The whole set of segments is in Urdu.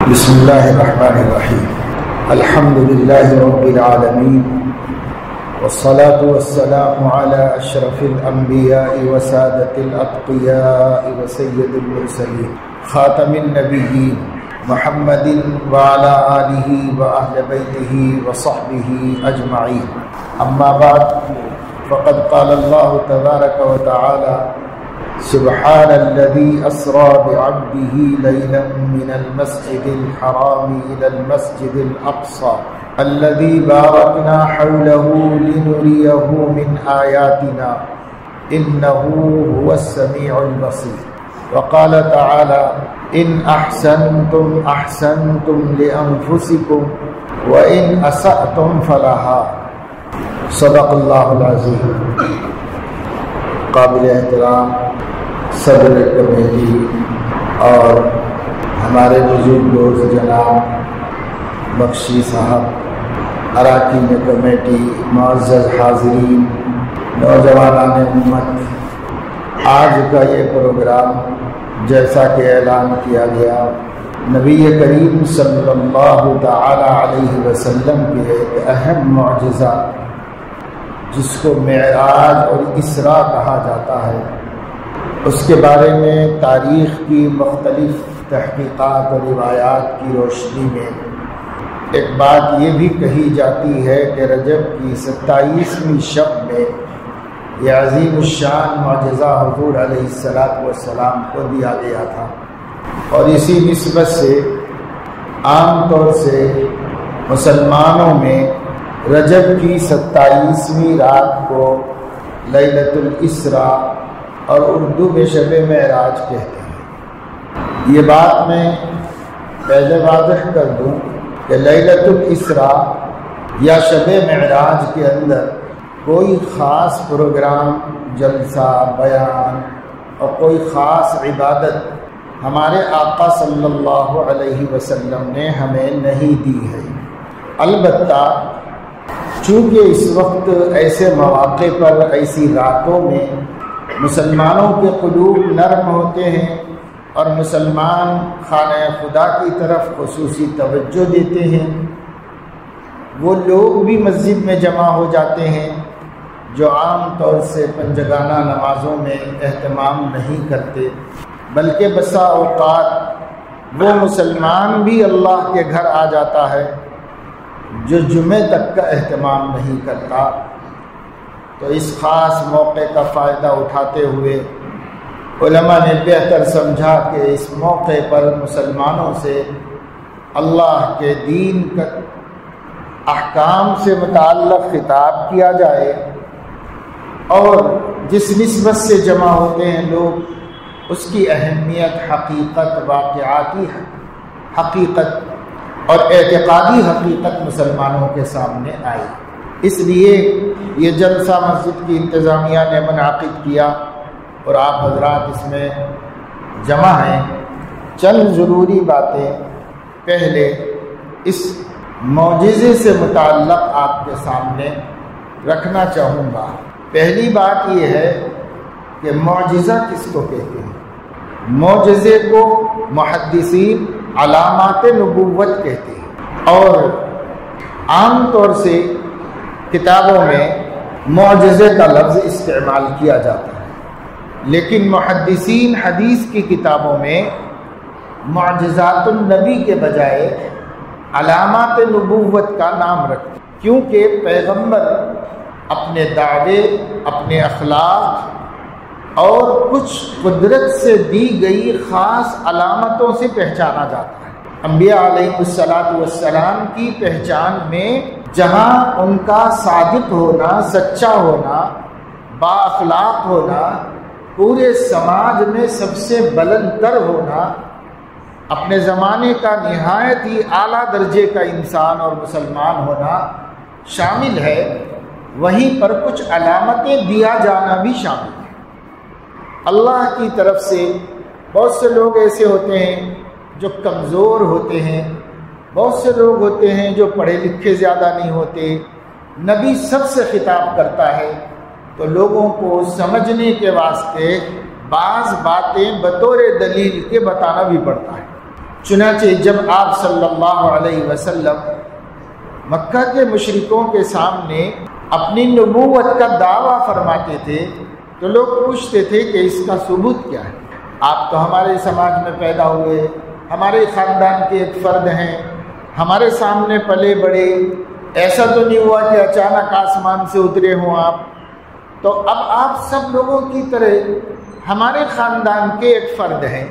بسم الله الرحمن الرحيم. الحمد لله رب العالمين، والصلاة والسلام على أشرف الأنبياء وسادة الأتقياء وسيد المرسلين خاتم النبيين محمد وعلى آله وأهل بيته وصحبه أجمعين. أما بعد، فقد قال الله تبارك وتعالى: سبحان الذي أسرى بعبده ليلا من المسجد الحرام إلى المسجد الأقصى الذي باركنا حوله لنريه من آياتنا إنه هو السميع البصير. وقال تعالى: إن أحسنتم أحسنتم لأنفسكم وإن أسأتم فلها. صدق اللہ العظیم. قابل احترام صدر کمیٹی اور ہمارے بزرگ دوست جناب بخشی صاحب، اراکین کمیٹی، معزز حاضرین، نوجوانان امت، آج کا یہ پروگرام جیسا کہ اعلان کیا گیا نبی کریم صلی اللہ تعالی علیہ وسلم کے ایک اہم معجزہ جس کو معراج اور اسراء کہا جاتا ہے، اس کے بارے میں تاریخ کی مختلف تحقیقات اور روایات کی روشنی میں ایک بات یہ بھی کہی جاتی ہے کہ رجب کی 27ویں شب میں یہ عظیم الشان معجزہ حضور علیہ السلام کو دیا گیا تھا، اور اسی نسبت سے عام طور سے مسلمانوں میں رجب کی 27ویں رات کو لیلۃ الاسراء اور اردو میں شب معراج کہتے ہیں۔ یہ بات میں پہلے واضح کر دوں کہ لیلۃ الاسراء یا شب معراج کے اندر کوئی خاص پروگرام، جلسہ، بیان اور کوئی خاص عبادت ہمارے آقا صلی اللہ علیہ وسلم نے ہمیں نہیں دی ہے۔ البتہ چونکہ اس وقت ایسے مواقع پر، ایسی راتوں میں مسلمانوں کے قلوب نرم ہوتے ہیں اور مسلمان خانہ خدا کی طرف خصوصی توجہ دیتے ہیں، وہ لوگ بھی مسجد میں جمع ہو جاتے ہیں جو عام طور سے پنجگانہ نمازوں میں اہتمام نہیں کرتے، بلکہ بسا اوقات وہ مسلمان بھی اللہ کے گھر آ جاتا ہے جو جمعے تک کا اہتمام نہیں کرتا۔ تو اس خاص موقع کا فائدہ اٹھاتے ہوئے علماء نے بہتر سمجھا کہ اس موقع پر مسلمانوں سے اللہ کے دین کا احکام سے متعلق خطاب کیا جائے، اور جس نسبت سے جمع ہوتے ہیں لوگ، اس کی اہمیت، حقیقت، واقعاتی حقیقت اور اعتقادی حقیقت مسلمانوں کے سامنے آئی۔ اس لیے یہ جلسہ مسجد کی انتظامیہ نے منعقد کیا اور آپ حضرات اس میں جمع ہیں۔ چند ضروری باتیں پہلے اس معجزے سے متعلق آپ کے سامنے رکھنا چاہوں گا۔ پہلی بات یہ ہے کہ معجزہ کس کو کہتے ہیں؟ معجزے کو محدثین علامات نبوت کہتے ہیں، اور عام طور سے کتابوں میں معجزے کا لفظ استعمال کیا جاتا ہے، لیکن محدثین حدیث کی کتابوں میں معجزات النبی کے بجائے علامات نبوت کا نام رکھتے ہیں، کیونکہ پیغمبر اپنے دعوے، اپنے اخلاق اور کچھ قدرت سے دی گئی خاص علامتوں سے پہچانا جاتا ہے۔ انبیاء علیہ السلام کی پہچان میں جہاں ان کا صادق ہونا، سچا ہونا، با اخلاق ہونا، پورے سماج میں سب سے بلند تر ہونا، اپنے زمانے کا نہایت ہی اعلیٰ درجے کا انسان اور مسلمان ہونا شامل ہے، وہیں پر کچھ علامتیں دیا جانا بھی شامل ہے۔ اللہ کی طرف سے بہت سے لوگ ایسے ہوتے ہیں جو کمزور ہوتے ہیں، بہت سے لوگ ہوتے ہیں جو پڑھے لکھے زیادہ نہیں ہوتے۔ نبی سب سے خطاب کرتا ہے تو لوگوں کو سمجھنے کے واسطے بعض باتیں بطور دلیل کے بتانا بھی پڑتا ہے، چنانچہ جب آپ صلی اللہ علیہ وسلم مکہ کے مشرکوں کے سامنے اپنی نبوت کا دعویٰ فرماتے تھے تو لوگ پوچھتے تھے کہ اس کا ثبوت کیا ہے؟ آپ تو ہمارے سماج میں پیدا ہوئے، ہمارے خاندان کے ایک فرد ہیں، ہمارے سامنے پلے بڑے، ایسا تو نہیں ہوا کہ اچانک آسمان سے اترے ہوں آپ، تو اب آپ سب لوگوں کی طرح ہمارے خاندان کے ایک فرد ہیں،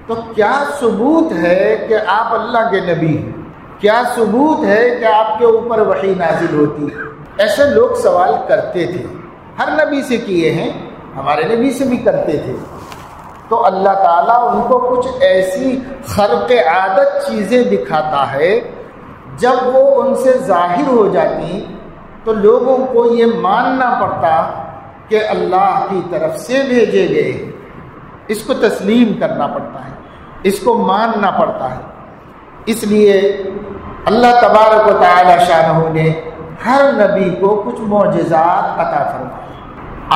تو کیا ثبوت ہے کہ آپ اللہ کے نبی ہیں؟ کیا ثبوت ہے کہ آپ کے اوپر وحی نازل ہوتی ہے؟ ایسے لوگ سوال کرتے تھے، ہر نبی سے کیے ہیں، ہمارے نبی سے بھی کرتے تھے۔ تو اللہ تعالیٰ ان کو کچھ ایسی خرق عادت چیزیں دکھاتا ہے، جب وہ ان سے ظاہر ہو جاتی تو لوگوں کو یہ ماننا پڑتا کہ اللہ کی طرف سے بھیجے گئے، اس کو تسلیم کرنا پڑتا ہے، اس کو ماننا پڑتا ہے۔ اس لیے اللہ تبارک و تعالی شانہ نے ہر نبی کو کچھ معجزات عطا فرمائے۔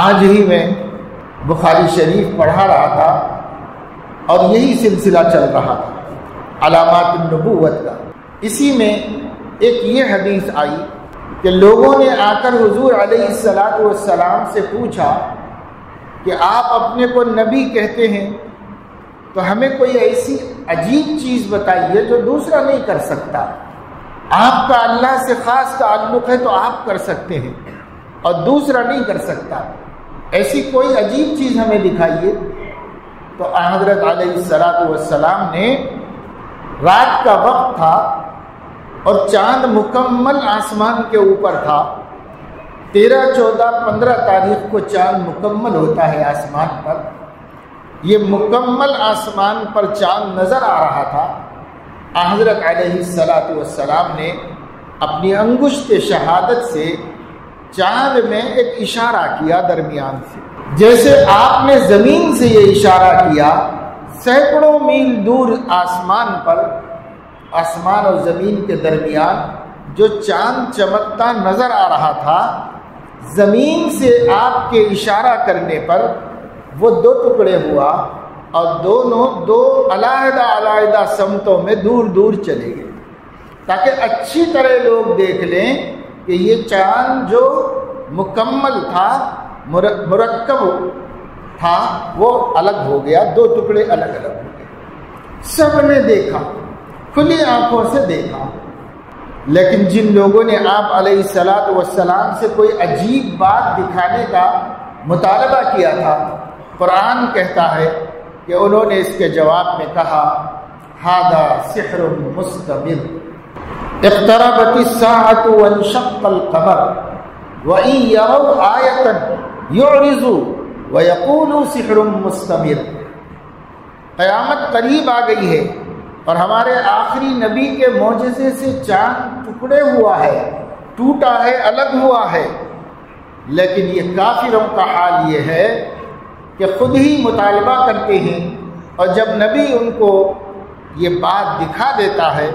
آج ہی میں بخاری شریف پڑھا رہا تھا اور یہی سلسلہ چل رہا تھا علامات النبوت کا، اسی میں ایک یہ حدیث آئی کہ لوگوں نے آ کر حضور علیہ السلام سے پوچھا کہ آپ اپنے کو نبی کہتے ہیں تو ہمیں کوئی ایسی عجیب چیز بتائیے جو دوسرا نہیں کر سکتا، آپ کا اللہ سے خاص تعلق ہے تو آپ کر سکتے ہیں اور دوسرا نہیں کر سکتا، ایسی کوئی عجیب چیز ہمیں دکھائیے۔ تو حضرت علیہ السلام نے، رات کا وقت تھا اور چاند مکمل آسمان کے اوپر تھا، 13، 14، 15 تاریخ کو چاند مکمل ہوتا ہے آسمان پر، یہ مکمل آسمان پر چاند نظر آ رہا تھا۔ حضرت علیہ السلام نے اپنی انگشت شہادت سے چاند میں ایک اشارہ کیا درمیان سے، جیسے آپ نے زمین سے یہ اشارہ کیا، سینکڑوں میل دور آسمان پر، آسمان اور زمین کے درمیان جو چاند چمکتا نظر آ رہا تھا، زمین سے آپ کے اشارہ کرنے پر وہ 2 ٹکڑے ہوا اور دونوں 2 علیحدہ علیحدہ سمتوں میں دور دور چلے گئے، تاکہ اچھی طرح لوگ دیکھ لیں کہ یہ چاند جو مکمل تھا، مرکب تھا، وہ الگ ہو گیا، 2 ٹکڑے الگ الگ ہو گئے۔ سب نے دیکھا، کھلی آنکھوں سے دیکھا، لیکن جن لوگوں نے آپ علیہ السلام سے کوئی عجیب بات دکھانے کا مطالبہ کیا تھا، قرآن کہتا ہے کہ انہوں نے اس کے جواب میں کہا، ھذا سحر مستمر، اقتربت الساعة وانشق القمر وإن يروا آية يعرضوا ويقولوا سحر مستمر۔ قیامت قریب آ گئی ہے اور ہمارے آخری نبی کے معجزے سے چاند ٹکڑے ہوا ہے، ٹوٹا ہے، الگ ہوا ہے، لیکن یہ کافروں کا حال یہ ہے کہ خود ہی مطالبہ کرتے ہیں، اور جب نبی ان کو یہ بات دکھا دیتا ہے،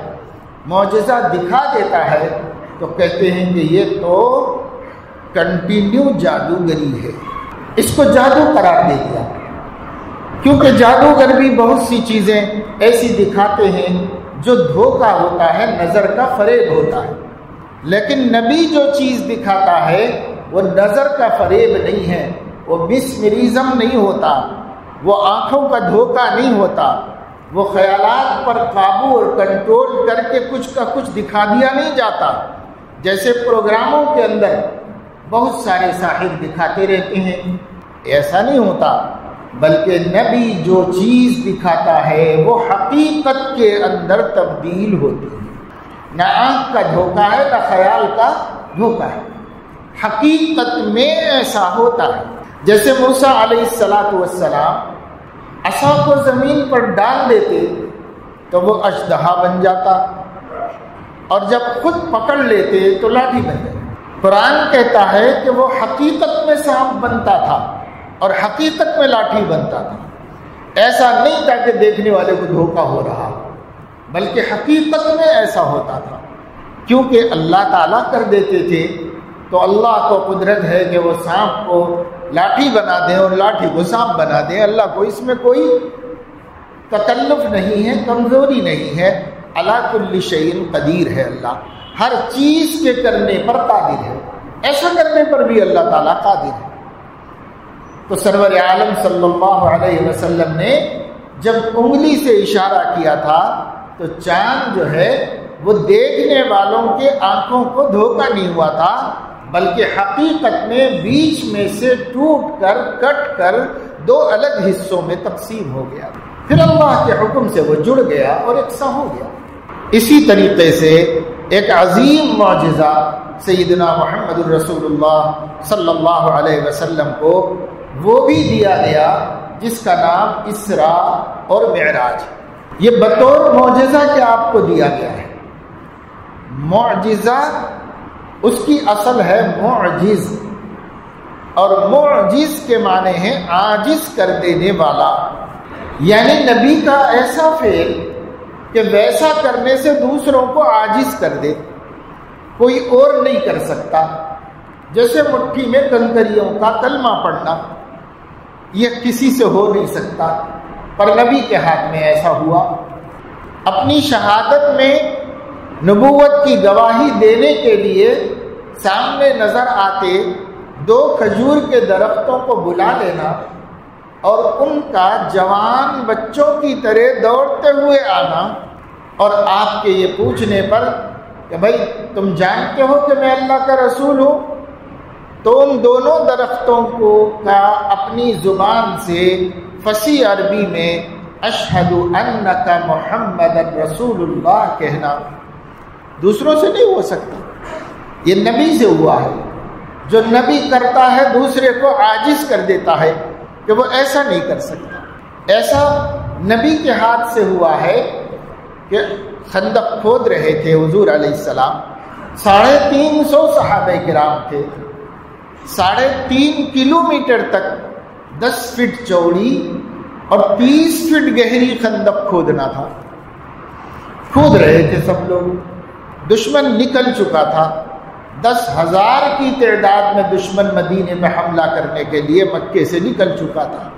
معجزہ دکھا دیتا ہے، تو کہتے ہیں کہ یہ تو کنٹینیو جادوگری ہے، اس کو جادو قرار دے دیا، کیونکہ جادوگر بھی بہت سی چیزیں ایسی دکھاتے ہیں جو دھوکہ ہوتا ہے، نظر کا فریب ہوتا ہے، لیکن نبی جو چیز دکھاتا ہے وہ نظر کا فریب نہیں ہے، وہ مسمریزم نہیں ہوتا، وہ آنکھوں کا دھوکہ نہیں ہوتا، وہ خیالات پر قابو اور کنٹرول کر کے کچھ کا کچھ دکھا دیا نہیں جاتا، جیسے پروگراموں کے اندر بہت سارے ساحر دکھاتے رہتے ہیں، ایسا نہیں ہوتا، بلکہ نبی جو چیز دکھاتا ہے وہ حقیقت کے اندر تبدیل ہوتی ہے، نہ آنکھ کا دھوکہ ہے نہ خیال کا دھوکہ ہے، حقیقت میں ایسا ہوتا ہے۔ جیسے موسیٰ علیہ السلام عصا کو زمین پر ڈال دیتے تو وہ اژدہا بن جاتا، اور جب خود پکڑ لیتے تو لاٹھی بن جاتی۔ قرآن کہتا ہے کہ وہ حقیقت میں سانپ بنتا تھا اور حقیقت میں لاٹھی بنتا تھا، ایسا نہیں تھا کہ دیکھنے والے کو دھوکہ ہو رہا، بلکہ حقیقت میں ایسا ہوتا تھا، کیونکہ اللہ تعالیٰ کر دیتے تھے، تو اللہ کو قدرت ہے کہ وہ سانپ کو لاٹھی بنا دیں اور لاٹھی کو سانپ بنا دیں، اللہ کو اس میں کوئی تکلف نہیں ہے، کمزوری نہیں ہے، علی کل شیء قدیر ہے اللہ، ہر چیز کے کرنے پر قادر ہے، ایسا کرنے پر بھی اللہ تعالیٰ قادر ہے۔ تو سرور عالم صلی اللہ علیہ وسلم نے جب انگلی سے اشارہ کیا تھا تو چاند جو ہے وہ دیکھنے والوں کے آنکھوں کو دھوکہ نہیں ہوا تھا، بلکہ حقیقت میں بیچ میں سے ٹوٹ کر کٹ کر دو الگ حصوں میں تقسیم ہو گیا، پھر اللہ کے حکم سے وہ جڑ گیا اور یکساں ہو گیا۔ اسی طریقے سے ایک عظیم معجزہ سیدنا محمد الرسول اللہ صلی اللہ علیہ وسلم کو وہ بھی دیا گیا جس کا نام اسراء اور معراج ہے۔ یہ بطور معجزہ کہ آپ کو دیا گیا ہے۔ معجزہ اس کی اصل ہے معجز، اور معجز کے معنی ہے عاجز کر دینے والا، یعنی نبی کا ایسا فعل کہ ویسا کرنے سے دوسروں کو عاجز کر دے، کوئی اور نہیں کر سکتا۔ جیسے مٹھی میں کنکریوں کا کلمہ پڑھنا، یہ کسی سے ہو نہیں سکتا، پر نبی کے ہاتھ میں ایسا ہوا۔ اپنی شہادت میں نبوت کی گواہی دینے کے لیے سامنے نظر آتے دو کھجور کے درختوں کو بلا لینا اور ان کا جوان بچوں کی طرح دوڑتے ہوئے آنا، اور آپ کے یہ پوچھنے پر کہ بھائی تم جانتے ہو کہ میں اللہ کا رسول ہوں، تو ان دونوں درختوں کو کا اپنی زبان سے فصیح عربی میں اشہد انک محمد رسول اللہ کہنا دوسروں سے نہیں ہو سکتا، یہ نبی سے ہوا ہے۔ جو نبی کرتا ہے دوسرے کو عاجز کر دیتا ہے کہ وہ ایسا نہیں کر سکتا۔ ایسا نبی کے ہاتھ سے ہوا ہے کہ خندق کھود رہے تھے حضور علیہ السلام، 350 صحابہ کرام تھے، 3.5 کلومیٹر تک 10 فٹ چوڑی اور 30 فٹ گہری خندق کھودنا تھا۔ کھود رہے تھے سب لوگ، دشمن نکل چکا تھا، 10,000 کی تعداد میں دشمن مدینے میں حملہ کرنے کے لیے مکے سے نکل چکا تھا۔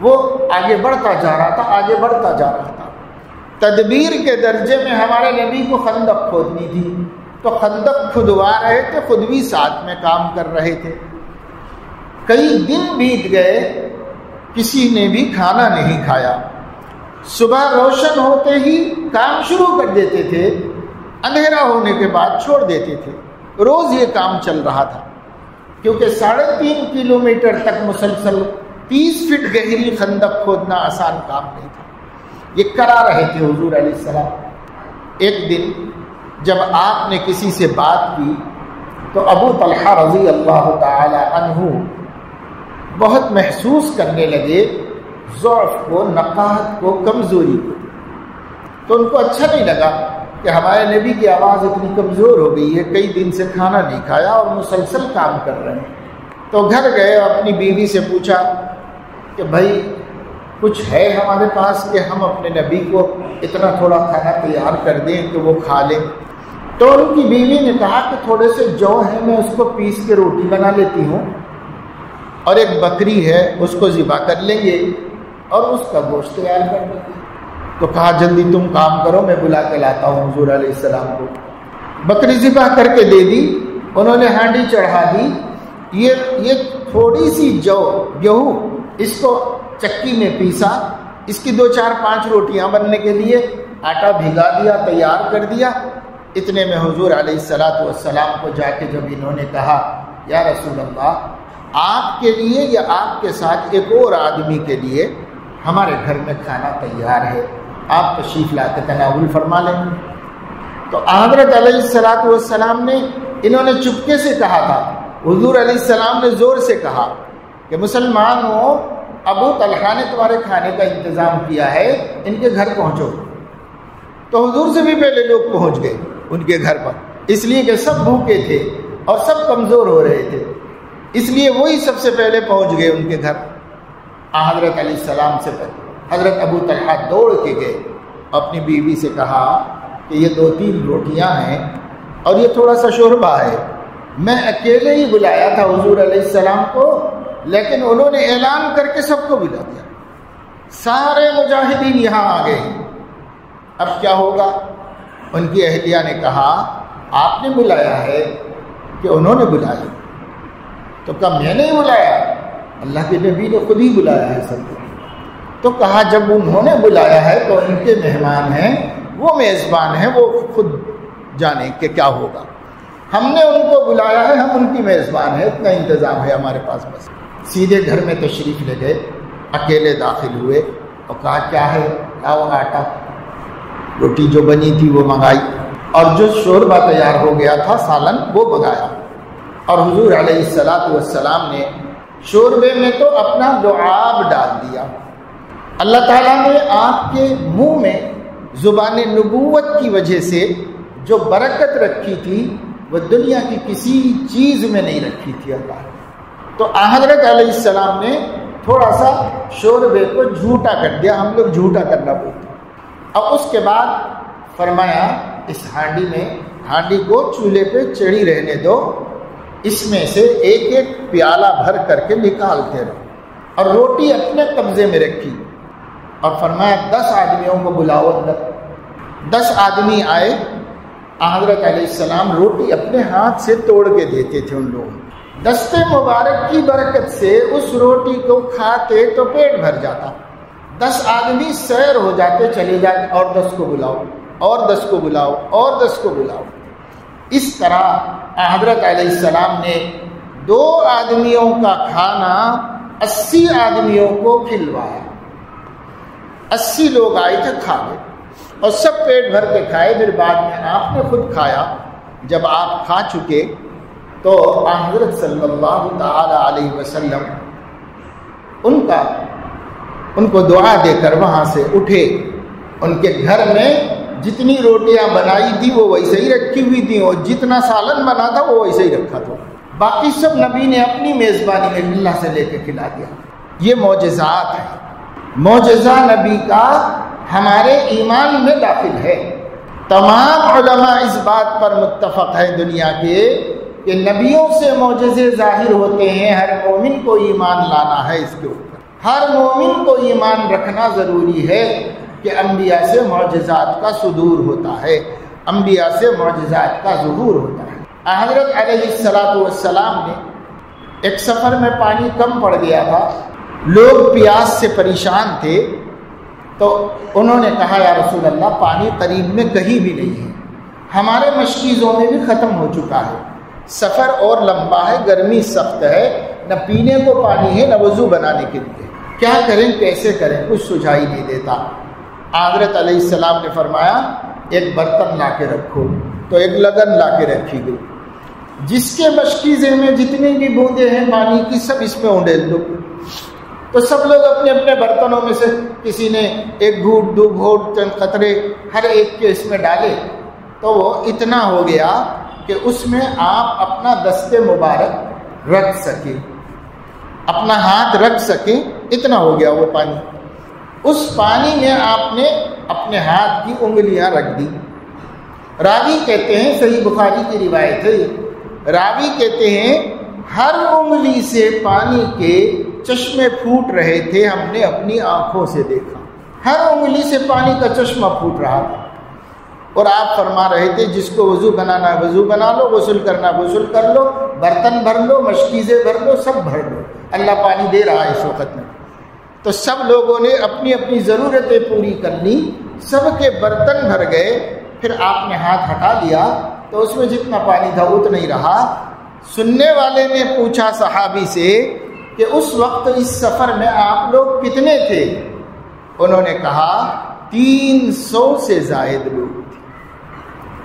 وہ آگے بڑھتا جا رہا تھا، آگے بڑھتا جا رہا تھا۔ تدبیر کے درجے میں ہمارے نبی کو خندق کھودنی تھی، تو خندق کھدوا رہے تھے، خود بھی ساتھ میں کام کر رہے تھے۔ کئی دن بیت گئے، کسی نے بھی کھانا نہیں کھایا۔ صبح روشن ہوتے ہی کام شروع کر دیتے تھے، اندھیرا ہونے کے بعد چھوڑ دیتے تھے۔ روز یہ کام چل رہا تھا، کیونکہ 3.5 کلومیٹر تک مسلسل 30 فٹ گہری خندق کھودنا آسان کام نہیں تھا۔ یہ کرا رہے تھے حضور علیہ السلام۔ ایک دن جب آپ نے کسی سے بات کی تو ابو طلحہ رضی اللہ تعالی عنہ بہت محسوس کرنے لگے ضعف کو، نقاہت کو، کمزوری کو۔ تو ان کو اچھا نہیں لگا کہ ہمارے نبی کی آواز اتنی کمزور ہو گئی ہے، کئی دن سے کھانا نہیں کھایا اور مسلسل کام کر رہے ہیں۔ تو گھر گئے اور اپنی بیوی سے پوچھا کہ بھائی کچھ ہے ہمارے پاس کہ ہم اپنے نبی کو اتنا تھوڑا کھانا تیار کر دیں کہ وہ کھا لیں۔ تو ان کی بیوی نے کہا کہ تھوڑے سے جو ہے میں اس کو پیس کے روٹی بنا لیتی ہوں، اور ایک بکری ہے اس کو ذبح کر لیں گے اور اس کا گوشت تیار کر لیں گے۔ تو کہا جلدی تم کام کرو، میں بلا کے لاتا ہوں حضور علیہ السلام کو۔ بکری ذبح کر کے دے دی، انہوں نے ہانڈی چڑھا دی۔ یہ تھوڑی سی گیہوں اس کو چکی میں پیسا، اس کی 2-4-5 روٹیاں بننے کے لیے آٹا بھگا دیا، تیار کر دیا۔ اتنے میں حضور علیہ السلام کو جا کے جب انہوں نے کہا یا رسول اللہ، آپ کے لیے یا آپ کے ساتھ ایک اور آدمی کے لیے ہمارے گھر میں کھانا تیار ہے، آپ تشریف لا کے تناول فرما لیں۔ تو حضرت علیہ السلام نے، انہوں نے چپکے سے کہا تھا، حضور علیہ السلام نے زور سے کہا کہ مسلمانوں، ابو طلحہ نے تمہارے کھانے کا انتظام کیا ہے، ان کے گھر پہنچو۔ تو حضور سے بھی پہلے لوگ پہنچ گئے ان کے گھر پر، اس لیے کہ سب بھوکے تھے اور سب کمزور ہو رہے تھے، اس لیے وہی سب سے پہلے پہنچ گئے ان کے گھر۔ حضرت علیہ السلام سے پہلے حضرت ابو طلحہ دوڑ کے گئے، اپنی بیوی سے کہا کہ یہ 2-3 روٹیاں ہیں اور یہ تھوڑا سا شوربہ ہے، میں اکیلے ہی بلایا تھا حضور علیہ السلام کو، لیکن انہوں نے اعلان کر کے سب کو بلا دیا، سارے مجاہدین یہاں آ گئے، اب کیا ہوگا؟ ان کی اہلیہ نے کہا آپ نے بلایا ہے کہ انہوں نے بلایا؟ تو کہا میں نے بلایا، اللہ کے نبی نے خود ہی بلایا ہے سب کو۔ تو کہا جب انہوں نے بلایا ہے تو ان کے مہمان ہیں، وہ میزبان ہیں، وہ خود جانیں کہ کیا ہوگا۔ ہم نے ان کو بلایا ہے، ہم ان کی میزبان ہیں، اتنا انتظام ہے ہمارے پاس بس۔ سیدھے گھر میں تشریف لے گئے، اکیلے داخل ہوئے اور کہا کیا ہے؟ لاؤ آٹا، روٹی جو بنی تھی وہ منگائی، اور جو شوربہ تیار ہو گیا تھا سالن وہ منگایا، اور حضور علیہ السلام نے شوربے میں تو اپنا لعاب ڈال دیا۔ اللہ تعالیٰ نے آپ کے منہ میں زبان نبوت کی وجہ سے جو برکت رکھی تھی وہ دنیا کی کسی چیز میں نہیں رکھی تھی اللہ نے۔ تو حضرت علیہ السلام نے تھوڑا سا شوربے کو جھوٹا کر دیا، ہم لوگ جھوٹا کرنا بولتے ہیں۔ اب اس کے بعد فرمایا اس ہانڈی کو چولہے پہ چڑھی رہنے دو، اس میں سے ایک ایک پیالہ بھر کر کے نکالتے رہو، اور روٹی اپنے قبضے میں رکھی، اور فرمایا 10 آدمیوں کو بلاؤ اندر۔ 10 آدمی آئے، حضرت علیہ السلام روٹی اپنے ہاتھ سے توڑ کے دیتے تھے ان لوگوں کو۔ دست مبارک کی برکت سے اس روٹی کو کھاتے تو پیٹ بھر جاتا۔ 10 آدمی سیر ہو جاتے، چلے جاتے، اور 10 کو بلاؤ، اور 10 کو بلاؤ، اور 10 کو بلاؤ۔ اس طرح حضرت علیہ السلام نے 2 آدمیوں کا کھانا 80 آدمیوں کو کھلوایا۔ 80 لوگ آئے تھے، کھا گئے، اور سب پیٹ بھر کے کھائے۔ پھر بعد میں آپ نے خود کھایا۔ جب آپ کھا چکے تو حضرت صلی اللہ تعالی علیہ وسلم ان کو دعا دے کر وہاں سے اٹھے۔ ان کے گھر میں جتنی روٹیاں بنائی تھی وہ ویسے ہی رکھی ہوئی تھیں، اور جتنا سالن بنا تھا وہ ویسے ہی رکھا تھا، باقی سب نبی نے اپنی میزبانی میں اللہ سے لے کے کھلا دیا۔ یہ معجزات ہے۔ معجزہ نبی کا ہمارے ایمان میں داخل ہے۔ تمام علماء اس بات پر متفق ہے دنیا کے کہ نبیوں سے معجزے ظاہر ہوتے ہیں۔ ہر مومن کو ایمان لانا ہے اس کے اوپر، ہر مومن کو ایمان رکھنا ضروری ہے کہ انبیاء سے معجزات کا صدور ہوتا ہے، انبیاء سے معجزات کا ظہور ہوتا ہے۔ حضرت علیہ السلام نے ایک سفر میں پانی کم پڑ گیا تھا، لوگ پیاس سے پریشان تھے، تو انہوں نے کہا یا رسول اللہ پانی قریب میں کہیں بھی نہیں ہے، ہمارے مشکیزوں میں بھی ختم ہو چکا ہے، سفر اور لمبا ہے، گرمی سخت ہے، نہ پینے کو پانی ہے نہ وضو بنانے کے لیے، کیا کریں کیسے کریں؟ کچھ سجھائی نہیں دیتا۔ حضرت علیہ السلام نے فرمایا ایک برتن لا کے رکھو، تو ایک لگن لا کے رکھی گئی، جس کے مشکیزے میں جتنی بھی بوندیں ہیں پانی کی سب اس میں اونڈیل دو۔ تو سب لوگ اپنے اپنے برتنوں میں سے کسی نے 1 گھونٹ 2 گھونٹ چند قطرے ہر ایک کے اس میں ڈالے، تو وہ اتنا ہو گیا کہ اس میں آپ اپنا دست مبارک رکھ سکیں، اپنا ہاتھ رکھ سکیں، اتنا ہو گیا وہ پانی۔ اس پانی میں آپ نے اپنے ہاتھ کی انگلیاں رکھ دی۔ راوی کہتے ہیں، صحیح بخاری کی روایت ہے، راوی کہتے ہیں ہر انگلی سے پانی کے چشمے پھوٹ رہے تھے، ہم نے اپنی آنکھوں سے دیکھا، ہر انگلی سے پانی کا چشمہ پھوٹ رہا تھا۔ اور آپ فرما رہے تھے جس کو وضو بنانا وضو بنا لو، غسل کرنا غسل کر لو، برتن بھر لو، مشکیزیں بھر لو، سب بھر لو، اللہ پانی دے رہا ہے اس وقت میں۔ تو سب لوگوں نے اپنی اپنی ضرورتیں پوری کر لی، سب کے برتن بھر گئے۔ پھر آپ نے ہاتھ ہٹا دیا تو اس میں جتنا پانی تھا اتنا ہی رہا۔ سننے والے نے پوچھا صحابی سے کہ اس وقت اس سفر میں آپ لوگ کتنے تھے؟ انہوں نے کہا 300 سے زائد لوگ تھے۔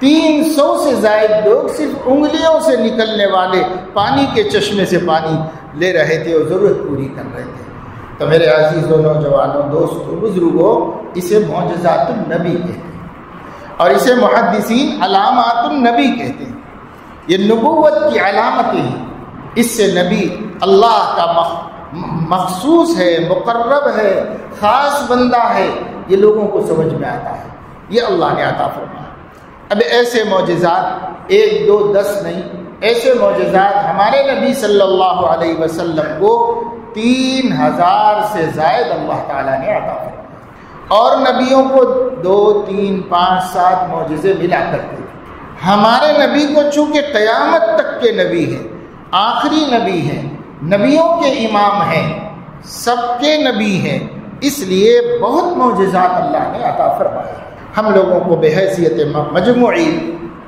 300 سے زائد لوگ صرف انگلیوں سے نکلنے والے پانی کے چشمے سے پانی لے رہے تھے اور ضرورت پوری کر رہے تھے۔ تو میرے عزیزوں، نوجوانوں، دوستوں، بزرگوں، اسے معجزات النبی کہتے ہیں، اور اسے محدثین علامات النبی کہتے ہیں۔ یہ نبوت کی علامتیں ہیں، اس سے نبی اللہ کا مخصوص ہے، مقرب ہے، خاص بندہ ہے، یہ لوگوں کو سمجھ میں آتا ہے، یہ اللہ نے عطا فرمایا۔ اب ایسے معجزات 1 2 10 نہیں، ایسے معجزات ہمارے نبی صلی اللہ علیہ وسلم کو 3000 سے زائد اللہ تعالیٰ نے عطا فرمایا، اور نبیوں کو 2 3 5 7 معجزے ملا کرتے تھے۔ ہمارے نبی کو چونکہ قیامت تک کے نبی ہیں، آخری نبی ہیں، نبیوں کے امام ہیں، سب کے نبی ہیں، اس لیے بہت معجزات اللہ نے عطا فرمائے۔ ہم لوگوں کو بحیثیت مجموعی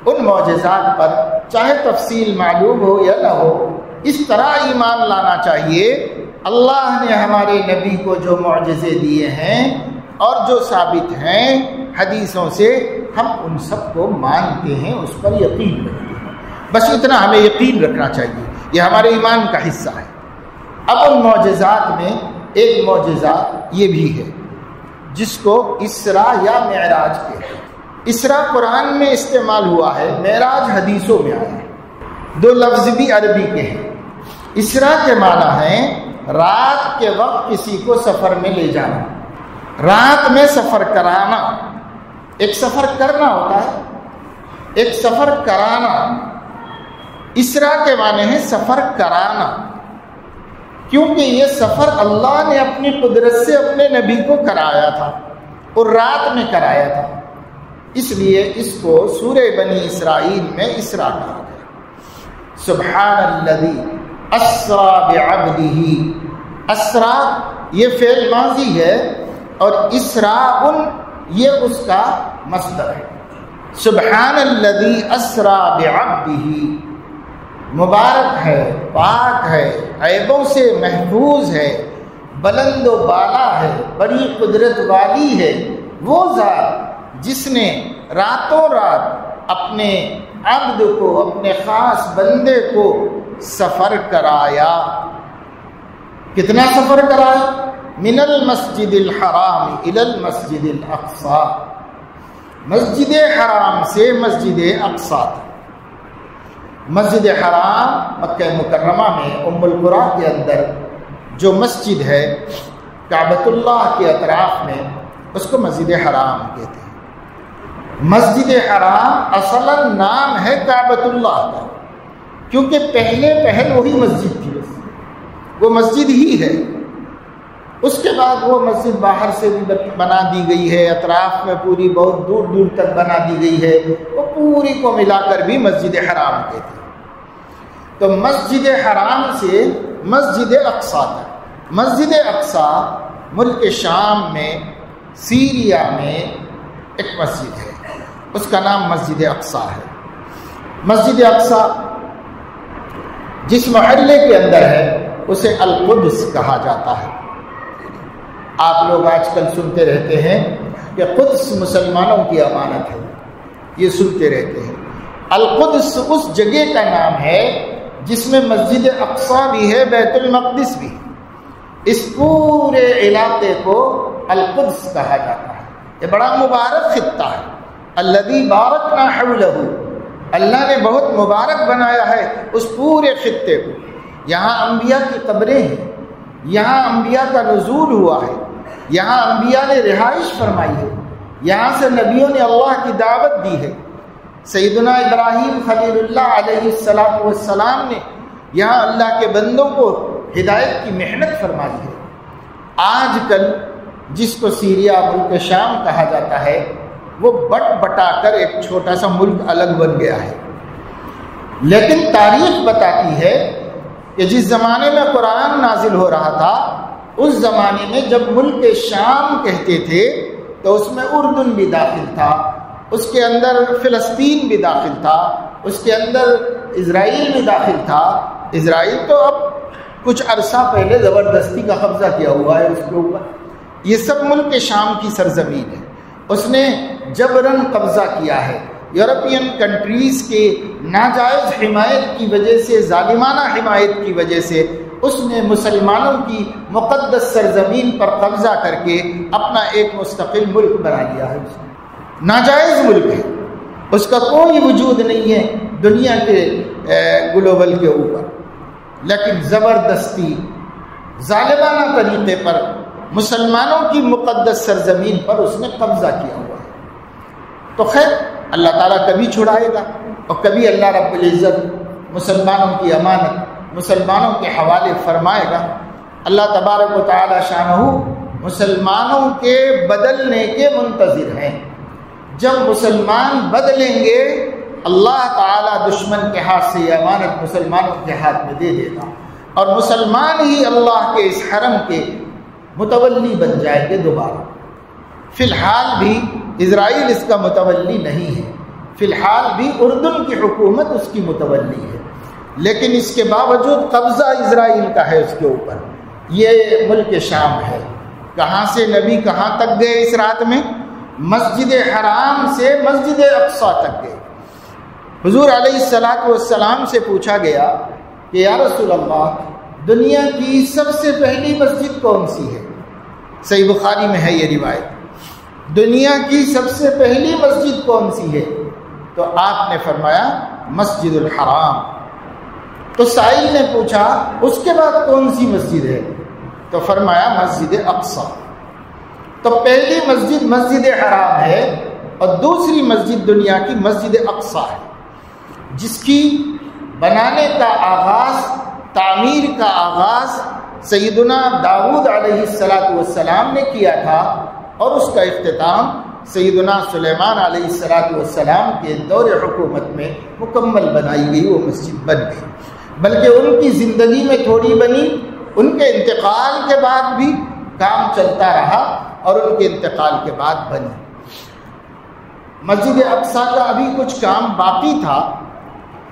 ان معجزات پر چاہے تفصیل معلوم ہو یا نہ ہو، اس طرح ایمان لانا چاہیے اللہ نے ہمارے نبی کو جو معجزے دیے ہیں اور جو ثابت ہیں حدیثوں سے، ہم ان سب کو مانتے ہیں، اس پر یقین رکھتے ہیں۔ بس اتنا ہمیں یقین رکھنا چاہیے، یہ ہمارے ایمان کا حصہ ہے۔ اب ان معجزات میں ایک معجزہ یہ بھی ہے جس کو اسراء یا معراج کہتے ہیں۔ اسراء قرآن میں استعمال ہوا ہے، معراج حدیثوں میں آیا ہے، 2 لفظ بھی عربی کے ہیں۔ اسراء کے معنی ہے رات کے وقت کسی کو سفر میں لے جانا، رات میں سفر کرانا۔ ایک سفر کرنا ہوتا ہے، ایک سفر کرانا۔ اسراء کے معنی ہے سفر کرانا، کیونکہ یہ سفر اللہ نے اپنی قدرت سے اپنے نبی کو کرایا تھا اور رات میں کرایا تھا، اس لیے اس کو سورہ بنی اسرائیل میں اسراء کہا گیا۔ سبحان الذی اسریٰ بعبدہ، اسراء یہ فعل ماضی ہے اور اسراء یہ اس کا مصدر ہے۔ سبحان الذی اسریٰ بعبدہ، مبارک ہے، پاک ہے، عیبوں سے محفوظ ہے، بلند و بالا ہے، بڑی قدرت والی ہے وہ ذات جس نے راتوں رات اپنے عبد کو، اپنے خاص بندے کو سفر کرایا۔ کتنا سفر کرایا؟ من المسجد الحرام الی المسجد الاقصی، مسجد حرام سے مسجد اقصی تک۔ مسجد حرام مکہ مکرمہ میں ام القریٰ کے اندر جو مسجد ہے کعبۃ اللہ کے اطراف میں، اس کو مسجد حرام کہتے ہیں۔ مسجد حرام اصلا نام ہے کعبۃ اللہ کا، کیونکہ پہل وہی مسجد تھی، وہ مسجد ہی ہے۔ اس کے بعد وہ مسجد باہر سے بھی بنا دی گئی ہے، اطراف میں پوری بہت دور دور تک بنا دی گئی ہے، وہ پوری کو ملا کر بھی مسجد حرام کہتے ہیں۔ تو مسجد حرام سے مسجد اقصی تک، مسجد اقصی ملک شام میں سیریا میں ایک مسجد ہے، اس کا نام مسجد اقصی ہے۔ مسجد اقصی جس محلے کے اندر ہے اسے القدس کہا جاتا ہے۔ آپ لوگ آج کل سنتے رہتے ہیں کہ قدس مسلمانوں کی امانت ہے، یہ سنتے رہتے ہیں۔ القدس اس جگہ کا نام ہے جس میں مسجد اقصی بھی ہے، بیت المقدس بھی۔ اس پورے علاقے کو القدس کہا جاتا ہے۔ یہ بڑا مبارک خطہ ہے، الذی بارکنا حولہ، اللہ نے بہت مبارک بنایا ہے اس پورے خطے کو۔ یہاں انبیاء کی قبریں ہیں، یہاں انبیاء کا نزول ہوا ہے، یہاں انبیاء نے رہائش فرمائی ہے، یہاں سے نبیوں نے اللہ کی دعوت دی ہے۔ سیدنا ابراہیم خلیل اللہ علیہ السلام نے یہاں اللہ کے بندوں کو ہدایت کی محنت فرمائی ہے۔ آج کل جس کو سیریا ملک شام کہا جاتا ہے، وہ بٹ بٹا کر ایک چھوٹا سا ملک الگ بن گیا ہے، لیکن تاریخ بتاتی ہے کہ جس زمانے میں قرآن نازل ہو رہا تھا، اس زمانے میں جب ملک شام کہتے تھے تو اس میں اردن بھی داخل تھا، اس کے اندر فلسطین بھی داخل تھا، اس کے اندر اسرائیل بھی داخل تھا۔ اسرائیل تو اب کچھ عرصہ پہلے زبردستی کا قبضہ کیا ہوا ہے اس کے اوپر۔ یہ سب ملک شام کی سرزمین ہے، اس نے جبراً قبضہ کیا ہے۔ یورپین کنٹریز کے ناجائز حمایت کی وجہ سے، ظالمانہ حمایت کی وجہ سے، اس نے مسلمانوں کی مقدس سرزمین پر قبضہ کر کے اپنا ایک مستقل ملک بنا لیا ہے۔ ناجائز ملک ہے، اس کا کوئی وجود نہیں ہے دنیا کے گلوبل کے اوپر، لیکن زبردستی ظالمانہ طریقے پر مسلمانوں کی مقدس سرزمین پر اس نے قبضہ کیا ہوا ہے۔ تو خیر، اللہ تعالیٰ کبھی چھڑائے گا اور کبھی اللہ رب العزت مسلمانوں کی امانت مسلمانوں کے حوالے فرمائے گا۔ اللہ تبارک و تعالی شانہ مسلمانوں کے بدلنے کے منتظر ہیں. جب مسلمان بدلیں گے اللہ تعالیٰ دشمن کے ہاتھ سے یہ امانت مسلمانوں کے ہاتھ میں دے دے گا، اور مسلمان ہی اللہ کے اس حرم کے متولی بن جائیں گے دوبارہ. فی الحال بھی اسرائیل اس کا متولی نہیں ہے، فی الحال بھی اردن کی حکومت اس کی متولی ہے، لیکن اس کے باوجود قبضہ اسرائیل کا ہے اس کے اوپر. یہ ملک شام ہے. کہاں سے نبی کہاں تک گئے اس رات میں؟ مسجد حرام سے مسجد اقصی تک گئے. حضور علیہ الصلوۃ والسلام سے پوچھا گیا کہ یا رسول اللہ دنیا کی سب سے پہلی مسجد کون سی ہے؟ صحیح بخاری میں ہے یہ روایت. دنیا کی سب سے پہلی مسجد کون سی ہے؟ تو آپ نے فرمایا مسجد الحرام. تو سائل نے پوچھا اس کے بعد کون سی مسجد ہے؟ تو فرمایا مسجد اقصی. تو پہلی مسجد مسجد حرام ہے اور دوسری مسجد دنیا کی مسجد اقصی ہے، جس کی بنانے کا آغاز، تعمیر کا آغاز سیدنا داؤد علیہ السلام نے کیا تھا، اور اس کا اختتام سیدنا سلیمان علیہ السلام کے دور حکومت میں مکمل بنائی گئی وہ مسجد بن گئی. بلکہ ان کی زندگی میں تھوڑی بنی، ان کے انتقال کے بعد بھی کام چلتا رہا اور ان کے انتقال کے بعد بنی. مسجد اقصی کا ابھی کچھ کام باقی تھا.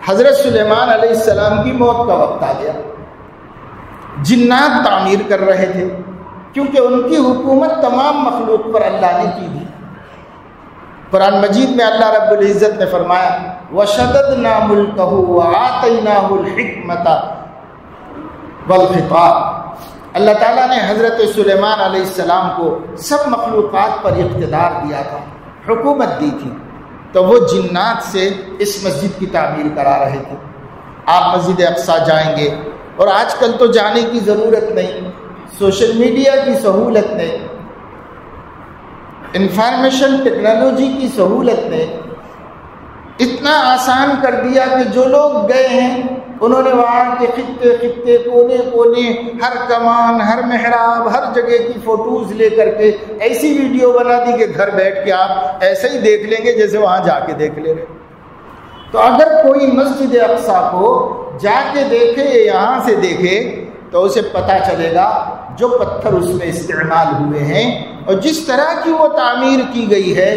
حضرت سلیمان علیہ السلام کی موت کا وقت آ گیا. جنات تعمیر کر رہے تھے کیونکہ ان کی حکومت تمام مخلوق پر اللہ نے کی تھی. قرآن مجید میں اللہ رب العزت نے فرمایا وَشَدَدْنَا مُلْكَهُ وَآتَيْنَاهُ الْحِكْمَةَ وَالْخِطَابَ. اللہ تعالیٰ نے حضرت سلیمان علیہ السلام کو سب مخلوقات پر اقتدار دیا تھا، حکومت دی تھی. تو وہ جنات سے اس مسجد کی تعمیر کرا رہے تھے. آپ مسجد اقصی جائیں گے، اور آج کل تو جانے کی ضرورت نہیں، سوشل میڈیا کی سہولت نے، انفارمیشن ٹیکنالوجی کی سہولت نے اتنا آسان کر دیا کہ جو لوگ گئے ہیں انہوں نے وہاں کے خطے خطے کونے کونے، ہر کمان، ہر محراب، ہر جگہ کی فوٹوز لے کر کے ایسی ویڈیو بنا دی کہ گھر بیٹھ کے آپ ایسے ہی دیکھ لیں گے جیسے وہاں جا کے دیکھ لے رہے. تو اگر کوئی مسجد اقصی کو جا کے دیکھے یا یہاں سے دیکھے تو اسے پتہ چلے گا جو پتھر اس میں استعمال ہوئے ہیں اور جس طرح کی وہ تعمیر کی گئی ہے،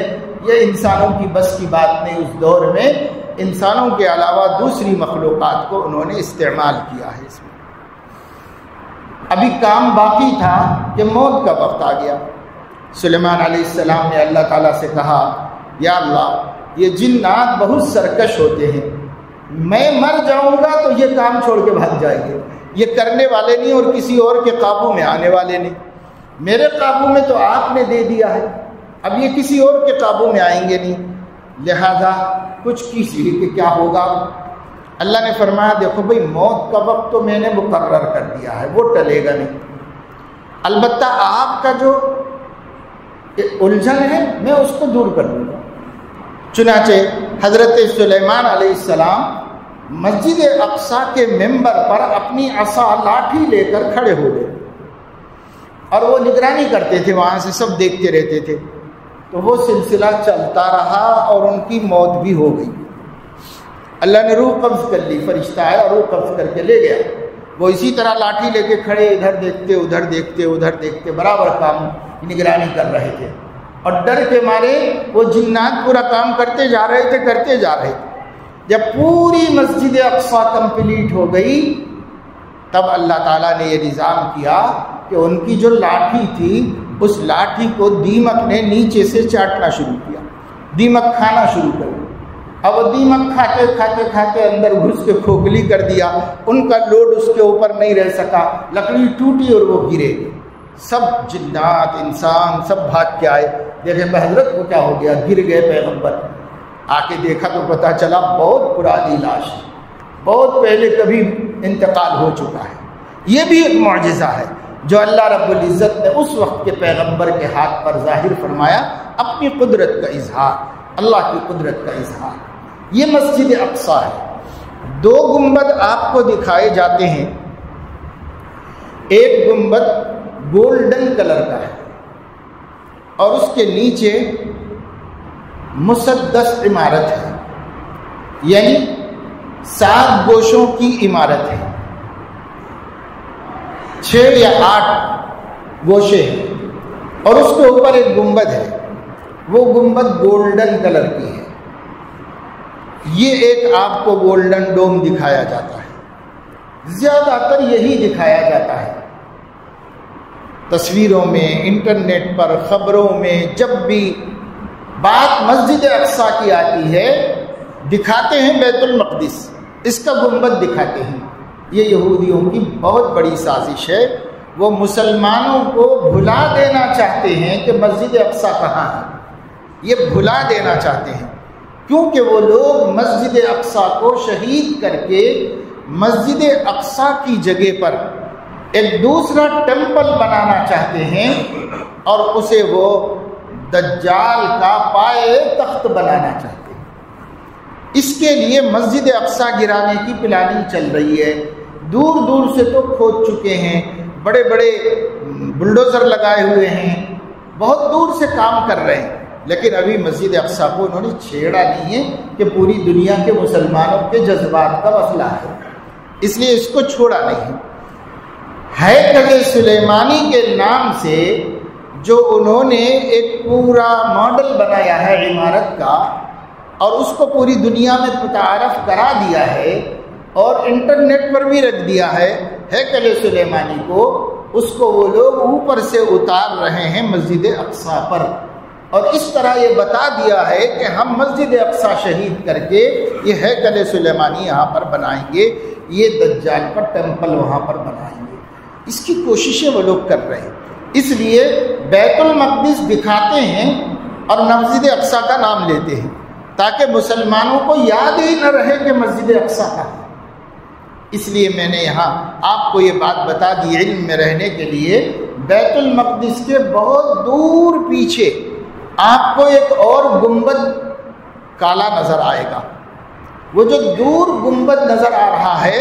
یہ انسانوں کی بس کی بات نہیں. اس دور میں انسانوں کے علاوہ دوسری مخلوقات کو انہوں نے استعمال کیا ہے. اس میں ابھی کام باقی تھا کہ موت کا وقت آ گیا. سلیمان علیہ السلام نے اللہ تعالیٰ سے کہا یا اللہ یہ جنات بہت سرکش ہوتے ہیں، میں مر جاؤں گا تو یہ کام چھوڑ کے بھاگ جائیں گے، یہ کرنے والے نہیں اور کسی اور کے قابو میں آنے والے نہیں. میرے قابو میں تو آپ نے دے دیا ہے، اب یہ کسی اور کے قابو میں آئیں گے نہیں، لہذا کچھ کیجیے کہ کیا ہوگا. اللہ نے فرمایا دیکھو بھئی موت کا وقت تو میں نے مقرر کر دیا ہے، وہ ٹلے گا نہیں، البتہ آپ کا جو الجھن ہے میں اس کو دور کر دوں گا. چنانچہ حضرت سلیمان علیہ السلام مسجد اقصی کے ممبر پر اپنی عصا لاٹھی لے کر کھڑے ہو گئے اور وہ نگرانی کرتے تھے، وہاں سے سب دیکھتے رہتے تھے. تو وہ سلسلہ چلتا رہا اور ان کی موت بھی ہو گئی. اللہ نے روح قبض کر لی، فرشتہ آیا اور روح قبض کر کے لے گیا. وہ اسی طرح لاٹھی لے کے کھڑے، ادھر دیکھتے ادھر دیکھتے ادھر دیکھتے، برابر کام نگرانی کر رہے تھے. اور ڈر کے مارے وہ جنات پورا کام کرتے جا رہے تھے کرتے جا رہے تھے. جب پوری مسجد اقصی کمپلیٹ ہو گئی تب اللہ تعالیٰ نے یہ نظام کیا کہ ان کی جو لاٹھی تھی اس لاٹھی کو دیمک نے نیچے سے چاٹنا شروع کیا، دیمک کھانا شروع کر دیا. اب دیمک کھاتے کھاتے کھاتے اندر گھس کے کھوکھلی کر دیا. ان کا لوڈ اس کے اوپر نہیں رہ سکا، لکڑی ٹوٹی اور وہ گرے. سب جنات انسان سب بھاگ کے آئے، دیکھے حضرت کو کیا ہو گیا، گر گئے. پیغمبر آ کے دیکھا تو پتہ چلا بہت پرانی لاش ہے، بہت پہلے کبھی انتقال ہو چکا ہے. یہ بھی ایک معجزہ ہے جو اللہ رب العزت نے اس وقت کے پیغمبر کے ہاتھ پر ظاہر فرمایا، اپنی قدرت کا اظہار، اللہ کی قدرت کا اظہار. یہ مسجد اقصی ہے. 2 گنبد آپ کو دکھائے جاتے ہیں. ایک گنبد گولڈن کلر کا ہے اور اس کے نیچے مسدس عمارت ہے، یعنی 7 گوشوں کی عمارت ہے، 6 یا 8 گوشے ہیں، اور اس کے اوپر ایک گنبد ہے، وہ گنبد گولڈن کلر کی ہے۔ یہ ایک آپ کو گولڈن ڈوم دکھایا جاتا ہے، زیادہ تر یہی دکھایا جاتا ہے تصویروں میں، انٹرنیٹ پر، خبروں میں۔ جب بھی بات مسجد اقصیٰ کی آتی ہے دکھاتے ہیں بیت المقدس، اس کا گنبد دکھاتے ہیں۔ یہ یہودیوں کی بہت بڑی سازش ہے، وہ مسلمانوں کو بھلا دینا چاہتے ہیں کہ مسجد اقصیٰ کہاں ہے، یہ بھلا دینا چاہتے ہیں، کیونکہ وہ لوگ مسجد اقصیٰ کو شہید کر کے مسجد اقصیٰ کی جگہ پر ایک دوسرا ٹیمپل بنانا چاہتے ہیں اور اسے وہ دجال کا پائے تخت بنانا چاہتے ہیں۔ اس کے لیے مسجد اقصیٰ گرانے کی پلاننگ چل رہی ہے، دور دور سے تو کھود چکے ہیں، بڑے بڑے بلڈوزر لگائے ہوئے ہیں، بہت دور سے کام کر رہے ہیں، لیکن ابھی مسجد اقصیٰ کو انہوں نے چھیڑا نہیں ہے کہ پوری دنیا کے مسلمانوں کے جذبات کا مسئلہ ہے، اس لیے اس کو چھوڑا نہیں۔ ہیکل سلیمانی کے نام سے جو انہوں نے ایک پورا ماڈل بنایا ہے عمارت کا اور اس کو پوری دنیا میں متعارف کرا دیا ہے اور انٹرنیٹ پر بھی رکھ دیا ہے ہیکل سلیمانی کو، اس کو وہ لوگ اوپر سے اتار رہے ہیں مسجد اقصیٰ پر، اور اس طرح یہ بتا دیا ہے کہ ہم مسجد اقصیٰ شہید کر کے یہ ہیکل سلیمانی یہاں پر بنائیں گے، یہ دجال کا ٹیمپل وہاں پر بنائیں گے۔ اس کی کوششیں وہ لوگ کر رہے ہیں، اس لیے بیت المقدس دکھاتے ہیں اور مسجد اقصیٰ کا نام لیتے ہیں تاکہ مسلمانوں کو یاد ہی نہ رہے کہ مسجد اقصیٰ کا ہے۔ اس لیے میں نے یہاں آپ کو یہ بات بتا دی علم میں رہنے کے لیے، بیت المقدس کے بہت دور پیچھے آپ کو ایک اور گنبد کالا نظر آئے گا۔ وہ جو دور گنبد نظر آ رہا ہے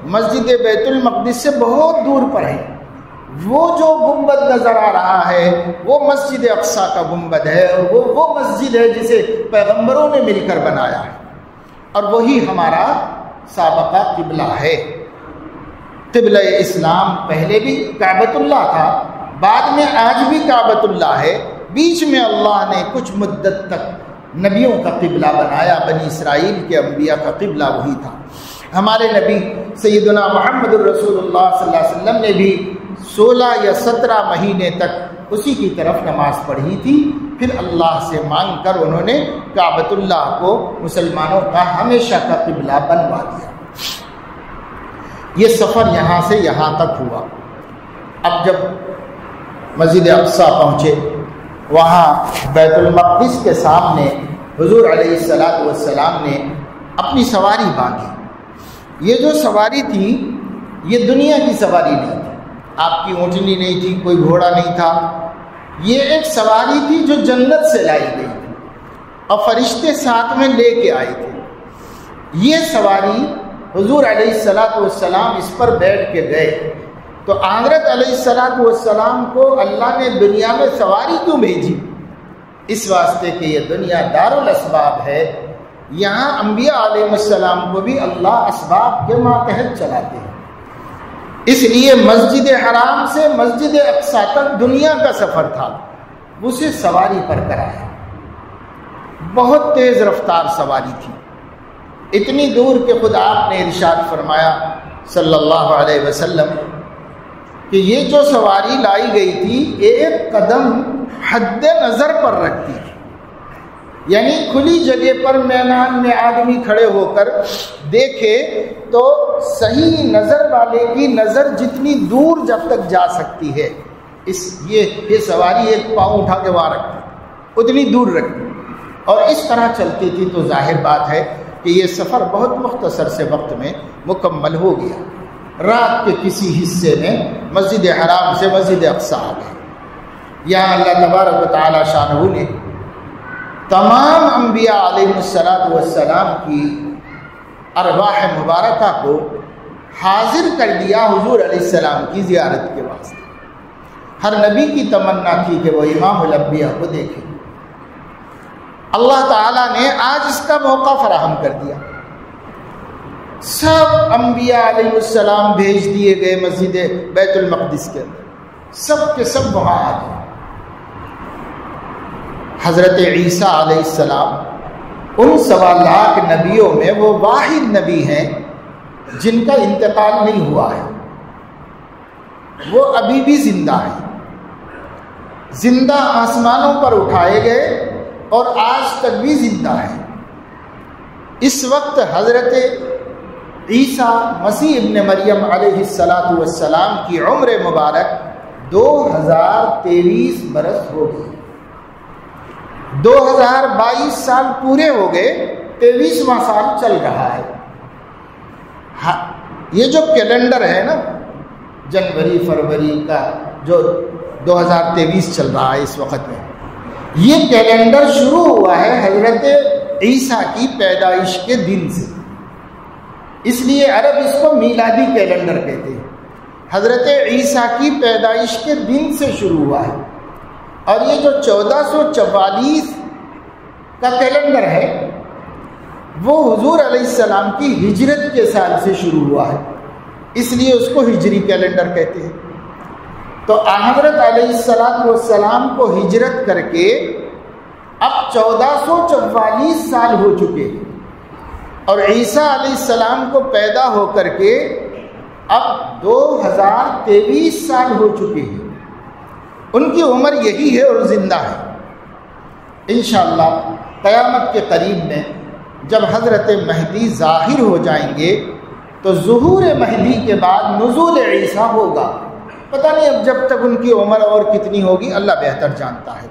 مسجد بیت المقدس سے بہت دور پر ہے، وہ جو گنبد نظر آ رہا ہے وہ مسجد اقصیٰ کا گنبد ہے، اور وہ مسجد ہے جسے پیغمبروں نے مل کر بنایا ہے، اور وہی ہمارا سابقہ قبلہ ہے۔ قبلہ اسلام پہلے بھی کعبۃ اللہ تھا، بعد میں آج بھی کعبۃ اللہ ہے، بیچ میں اللہ نے کچھ مدت تک نبیوں کا قبلہ بنایا، بنی اسرائیل کے انبیاء کا قبلہ وہی تھا۔ ہمارے نبی سیدنا محمد الرسول اللہ صلی اللہ علیہ وسلم نے بھی 16 یا 17 مہینے تک اسی کی طرف نماز پڑھی تھی، پھر اللہ سے مانگ کر انہوں نے کعبۃ اللہ کو مسلمانوں کا ہمیشہ کا قبلہ بنوا دیا۔ یہ سفر یہاں سے یہاں تک ہوا۔ اب جب مسجد اقصیٰ پہنچے، وہاں بیت المقدس کے سامنے حضور علیہ الصلاۃ والسلام نے اپنی سواری باندھی۔ یہ جو سواری تھی یہ دنیا کی سواری نہیں تھی، آپ کی اونٹنی نہیں تھی، کوئی گھوڑا نہیں تھا، یہ ایک سواری تھی جو جنت سے لائی گئی تھی اور فرشتے ساتھ میں لے کے آئے تھے۔ یہ سواری حضور علیہ الصلاۃ والسلام اس پر بیٹھ کے گئے تو حضرت علیہ الصلاۃ والسلام کو اللہ نے دنیا میں سواری کیوں بھیجی؟ اس واسطے کہ یہ دنیا دارالاسباب ہے، یہاں انبیاء علیہ السلام کو بھی اللہ اسباب کے ماتحت چلاتے ہیں، اس لیے مسجد حرام سے مسجد اقصیٰ تک دنیا کا سفر تھا، اسے سواری پر کرایا۔ بہت تیز رفتار سواری تھی، اتنی دور کہ خود آپ نے ارشاد فرمایا صلی اللہ علیہ وسلم کہ یہ جو سواری لائی گئی تھی ایک قدم حد نظر پر رکھتی تھی، یعنی کھلی جگہ پر میدان میں آدمی کھڑے ہو کر دیکھے تو صحیح نظر والے کی نظر جتنی دور جب تک جا سکتی ہے، یہ سواری ایک پاؤں اٹھا کے وہاں رکھتی، اتنی دور رکھتی، اور اس طرح چلتی تھی۔ تو ظاہر بات ہے کہ یہ سفر بہت مختصر سے وقت میں مکمل ہو گیا۔ رات کے کسی حصے میں مسجد حرام سے مسجد اقصیٰ آ گئے۔ یہاں اللہ تبارک و تعالی شانہ نے تمام انبیاء علیہ الصلاۃ والسلام کی ارواح مبارکہ کو حاضر کر دیا حضور علیہ السلام کی زیارت کے واسطے۔ ہر نبی کی تمنا تھی کہ وہ امام الانبیاء کو دیکھے۔ اللہ تعالیٰ نے آج اس کا موقع فراہم کر دیا۔ سب انبیاء علیہ السلام بھیج دیے گئے مسجد بیت المقدس کے اندر، سب کے سب وہاں آ گئے۔ حضرت عیسیٰ علیہ السلام ان 1.25 لاکھ نبیوں میں وہ واحد نبی ہیں جن کا انتقال نہیں ہوا ہے، وہ ابھی بھی زندہ ہیں، زندہ آسمانوں پر اٹھائے گئے اور آج تک بھی زندہ ہیں۔ اس وقت حضرت عیسیٰ مسیح ابن مریم علیہ السلام کی عمر مبارک 2023 برس ہو گئی۔ 2022 سال پورے ہو گئے، 23واں سال چل رہا ہے۔ یہ جو کیلنڈر ہے نا، جنوری فروری کا جو 2023 چل رہا ہے اس وقت میں، یہ کیلنڈر شروع ہوا ہے حضرت عیسیٰ کی پیدائش کے دن سے، اس لیے عرب اس کو میلادی کیلنڈر کہتے ہیں۔ حضرت عیسیٰ کی پیدائش کے دن سے شروع ہوا ہے، اور یہ جو 1444 کا کیلنڈر ہے وہ حضور علیہ السلام کی ہجرت کے سال سے شروع ہوا ہے، اس لیے اس کو ہجری کیلنڈر کہتے ہیں۔ تو حضرت علیہ السلام کو ہجرت کر کے اب 1444 سال ہو چکے ہیں، اور عیسیٰ علیہ السلام کو پیدا ہو کر کے اب 2023 سال ہو چکے ہیں۔ ان کی عمر یہی ہے اور زندہ ہے۔ انشاءاللہ قیامت کے قریب میں جب حضرت مہدی ظاہر ہو جائیں گے تو ظہور مہدی کے بعد نزول عیسیٰ ہوگا۔ پتہ نہیں اب جب تک ان کی عمر اور کتنی ہوگی اللہ بہتر جانتا ہے،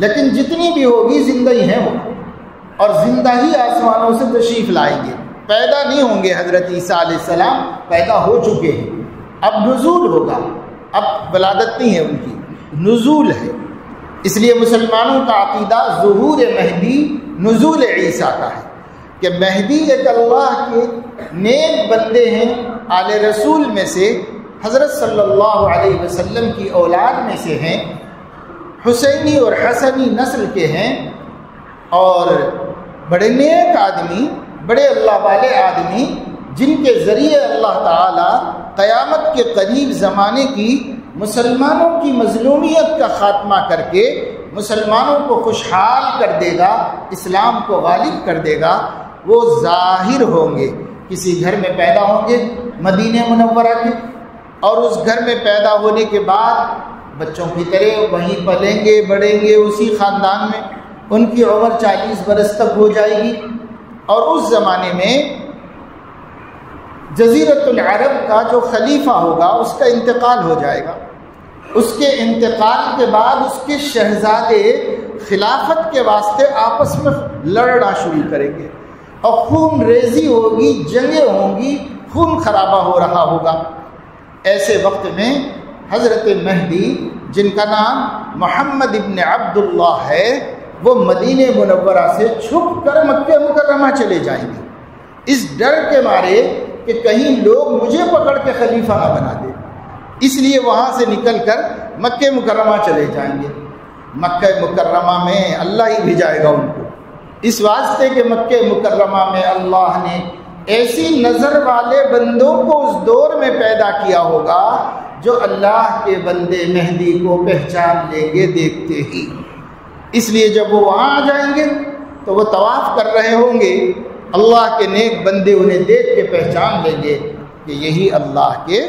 لیکن جتنی بھی ہوگی زندہ ہی ہیں وہ، اور زندہ ہی آسمانوں سے تشریف لائیں گے۔ پیدا نہیں ہوں گے حضرت عیسیٰ علیہ السلام، پیدا ہو چکے ہیں، اب نزول ہوگا، اب ولادت نہیں ہے ان کی، نزول ہے۔ اس لیے مسلمانوں کا عقیدہ ظہور مہدی نزول عیسیٰ کا ہے کہ مہدی ایک اللہ کے نیک بندے ہیں، آل رسول میں سے، حضرت صلی اللہ علیہ وسلم کی اولاد میں سے ہیں، حسینی اور حسنی نسل کے ہیں، اور بڑے نیک آدمی، بڑے اللہ والے آدمی، جن کے ذریعے اللہ تعالی قیامت کے قریب زمانے کی مسلمانوں کی مظلومیت کا خاتمہ کر کے مسلمانوں کو خوشحال کر دے گا، اسلام کو غالب کر دے گا۔ وہ ظاہر ہوں گے، کسی گھر میں پیدا ہوں گے مدینہ منورہ کے، اور اس گھر میں پیدا ہونے کے بعد بچوں کی طرح وہیں پلیں گے، بڑھیں گے اسی خاندان میں، ان کی عمر 40 برس تک ہو جائے گی، اور اس زمانے میں جزیرۃ العرب کا جو خلیفہ ہوگا اس کا انتقال ہو جائے گا۔ اس کے انتقال کے بعد اس کے شہزادے خلافت کے واسطے آپس میں لڑنا شروع کریں گے، اور خون ریزی ہوگی، جنگیں ہوں گی، خون خرابہ ہو رہا ہوگا۔ ایسے وقت میں حضرت مہدی، جن کا نام محمد ابن عبداللہ ہے، وہ مدینہ منورہ سے چھپ کر مکہ مکرمہ چلے جائیں گے، اس ڈر کے مارے کہ کہیں لوگ مجھے پکڑ کے خلیفہ نہ بنا دیں، اس لیے وہاں سے نکل کر مکہ مکرمہ چلے جائیں گے۔ مکہ مکرمہ میں اللہ ہی بھیجائے گا ان کو، اس واسطے کہ مکہ مکرمہ میں اللہ نے ایسی نظر والے بندوں کو اس دور میں پیدا کیا ہوگا جو اللہ کے بندے مہدی کو پہچان لیں گے دیکھتے ہی۔ اس لیے جب وہ وہاں آ جائیں گے تو وہ طواف کر رہے ہوں گے، اللہ کے نیک بندے انہیں دیکھ کے پہچان لیں گے کہ یہی اللہ کے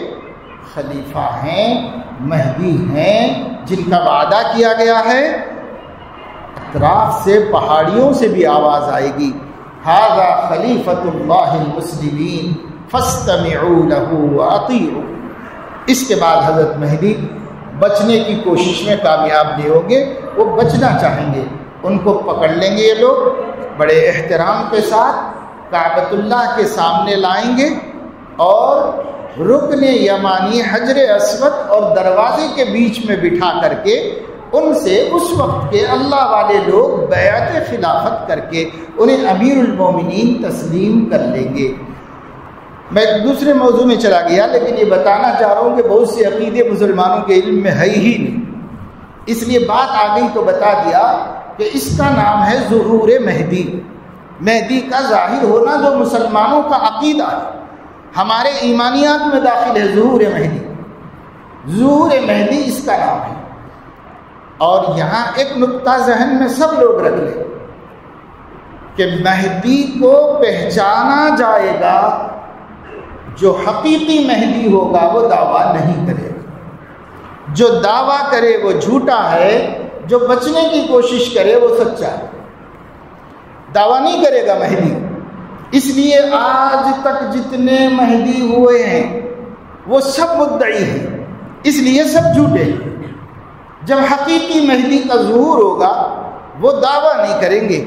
خلیفہ ہیں، مہدی ہیں، جن کا وعدہ کیا گیا ہے۔ اطراف سے پہاڑیوں سے بھی آواز آئے گی، ھذا خلیفۃ اللہ المسلمین فاستمعوا لہ واطیعوا۔ اس کے بعد حضرت مہدی بچنے کی کوشش میں کامیاب نہیں ہوں گے، وہ بچنا چاہیں گے، ان کو پکڑ لیں گے یہ لوگ، بڑے احترام کے ساتھ کعبۃ اللہ کے سامنے لائیں گے، اور رکن یمانی حجر اسود اور دروازے کے بیچ میں بٹھا کر کے ان سے اس وقت کے اللہ والے لوگ بیعت خلافت کر کے انہیں امیر المومنین تسلیم کر لیں گے۔ میں دوسرے موضوع میں چلا گیا، لیکن یہ بتانا چاہ رہا ہوں کہ بہت سے عقیدے مسلمانوں کے علم میں ہے ہی نہیں، اس لیے بات آ گئی تو بتا دیا کہ اس کا نام ہے ظہور مہدی۔ مہدی کا ظاہر ہونا جو مسلمانوں کا عقیدہ ہے، ہمارے ایمانیات میں داخل ہے ظہور مہدی۔ ظہور مہدی اس کا نام ہے۔ اور یہاں ایک نقطہ ذہن میں سب لوگ رکھ لیں کہ مہدی کو پہچانا جائے گا، جو حقیقی مہدی ہوگا وہ دعویٰ نہیں کرے گا، جو دعویٰ کرے وہ جھوٹا ہے، جو بچنے کی کوشش کرے وہ سچا ہے۔ دعویٰ نہیں کرے گا مہدی۔ اس لیے آج تک جتنے مہدی ہوئے ہیں وہ سب مدعی ہیں، اس لیے سب جھوٹے ہیں۔ جب حقیقی مہدی کا ظہور ہوگا وہ دعویٰ نہیں کریں گے،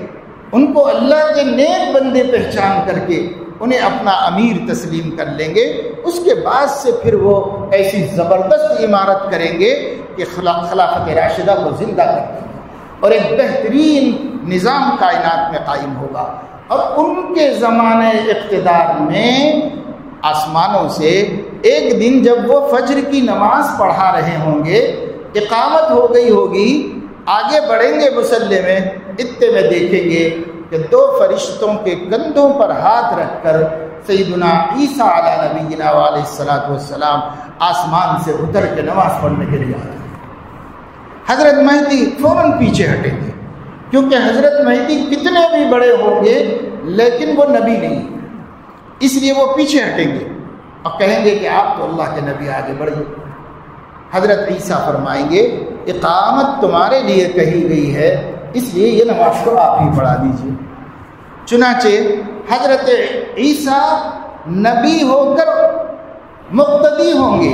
ان کو اللہ کے نیک بندے پہچان کر کے انہیں اپنا امیر تسلیم کر لیں گے۔ اس کے بعد سے پھر وہ ایسی زبردست عمارت کریں گے کہ خلافت راشدہ کو زندہ کر دیں گے اور ایک بہترین نظام کائنات میں قائم ہوگا۔ اور ان کے زمانے اقتدار میں آسمانوں سے ایک دن جب وہ فجر کی نماز پڑھا رہے ہوں گے، اقامت ہو گئی ہوگی، آگے بڑھیں گے مصلی میں، اتنے میں دیکھیں گے کہ دو فرشتوں کے کندھوں پر ہاتھ رکھ کر سیدنا عیسیٰ علیہ نبینا علیہ الصلوۃ والسلام آسمان سے اتر کے نماز پڑھنے کے لیے آ رہے ہیں۔ حضرت مہدی فوراً پیچھے ہٹیں گے، کیونکہ حضرت مہدی کتنے بھی بڑے ہوں گے لیکن وہ نبی نہیں، اس لیے وہ پیچھے ہٹیں گے اور کہیں گے کہ آپ تو اللہ کے نبی، آگے بڑھیے۔ حضرت عیسیٰ فرمائیں گے اقامت تمہارے لیے کہی گئی ہے، اس لیے یہ نماز کو آپ ہی پڑھا دیجیے۔ چنانچہ حضرت عیسیٰ نبی ہو کر مقتدی ہوں گے